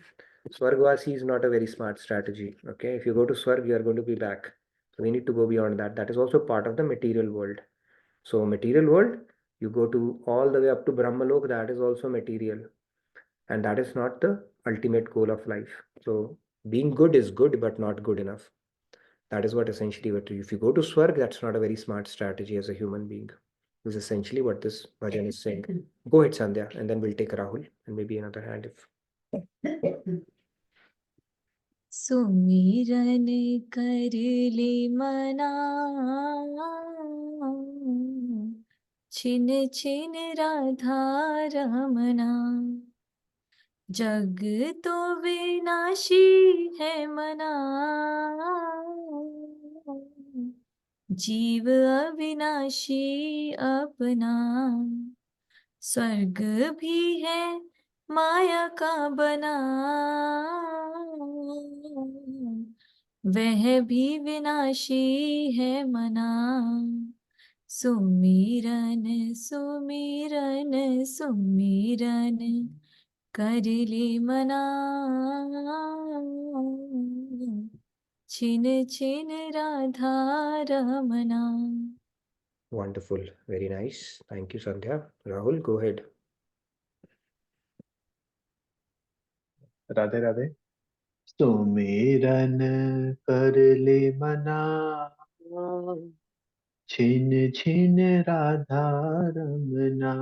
Speaker 1: Swargvasi is not a very smart strategy. Okay, if you go to Swarg, you are going to be back. So we need to go beyond that. That is also part of the material world. So material world, you go to all the way up to Brahmalok, that is also material. And that is not the ultimate goal of life. So being good is good, but not good enough. That is what essentially if you go to Swarg, that's not a very smart strategy as a human being. Is essentially what this bhajan is saying. Go ahead, Sandhya, and then we'll take Rahul and maybe another hand if.
Speaker 2: सुमिरन कर ले मना, छिन छिन राधा रमना। जग तो विनाशी है मना, जीव अविनाशी अपना। स्वर्ग भी है माया का बना, वह भी विनाशी है मना। सुमिरन सुमिरन सुमिरन कर ले मना, छिन छिन Radha Ramna.
Speaker 1: Wonderful. Very nice. Thank you, Sandhya. Rahul, go ahead.
Speaker 3: Radhe Radhe. सुमिरन कर ले मना, छिन छिन राधा रमना।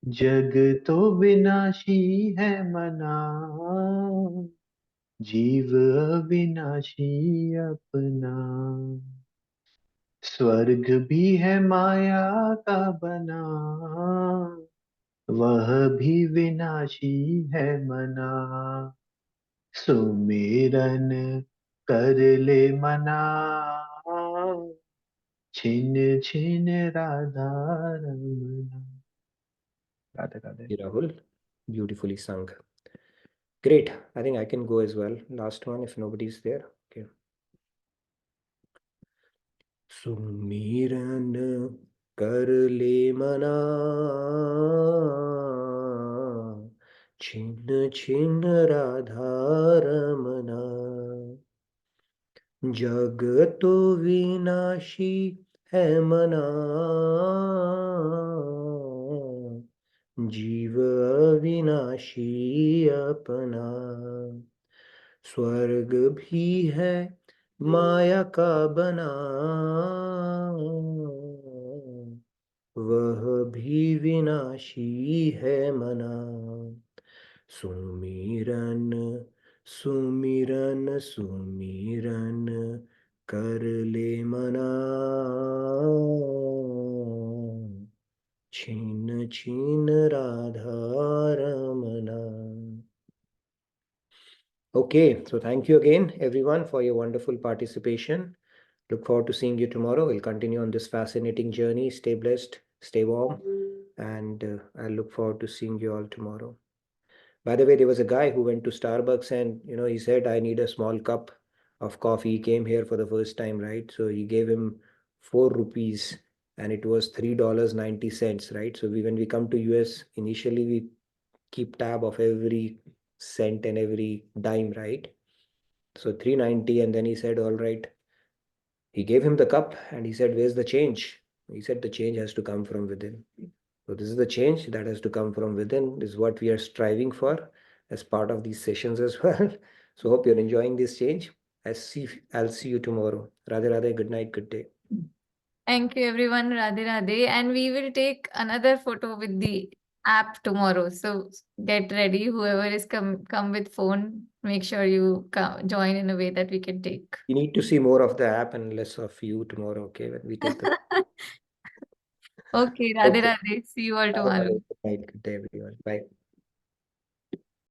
Speaker 3: जग तो विनाशी है मना, जीव अविनाशी अपना। स्वर्ग भी है माया का बना, वह भी विनाशी है मना। सुमिरन कर ले मना, छिन छिन Radha Ramna. Radhe Radhe.
Speaker 1: Rahul, beautifully sung. Great. I think I can go as well. Last one, if nobody's there. Okay. सुमिरन कर ले मना, छिन छिन राधा रमना। जग तो विनाशी है मना, जीव अविनाशी अपना। स्वर्ग भी है माया का बना, वह भी विनाशी है मना। सुमिरन सुमिरन सुमिरन कर ले मना, छिन छिन Radha Ramna. Okay, so thank you again, everyone, for your wonderful participation. Look forward to seeing you tomorrow. We'll continue on this fascinating journey. Stay blessed, stay warm, and I look forward to seeing you all tomorrow. By the way, there was a guy who went to Starbucks and, he said, I need a small cup of coffee. He came here for the first time, right? So he gave him 4 rupees and it was $3.90, right? So when we come to US, initially we keep tab of every cent and every dime, right? So 390, and then he said, all right. He gave him the cup and he said, where's the change? He said, the change has to come from within. So this is the change that has to come from within. This is what we are striving for as part of these sessions as well. So hope you're enjoying this change. I'll see you tomorrow. Radhe Radhe, good night, good day.
Speaker 2: Thank you everyone. Radhe Radhe. And we will take another photo with the app tomorrow. So get ready. Whoever is come with phone, make sure you join in a way that we can take.
Speaker 1: You need to see more of the app and less of you tomorrow, okay? When we take the
Speaker 2: Okay, Radhe
Speaker 1: Okay.
Speaker 2: Radhe. See you all
Speaker 1: Bye,
Speaker 2: tomorrow.
Speaker 1: bye. Good night, good day, everyone. Bye.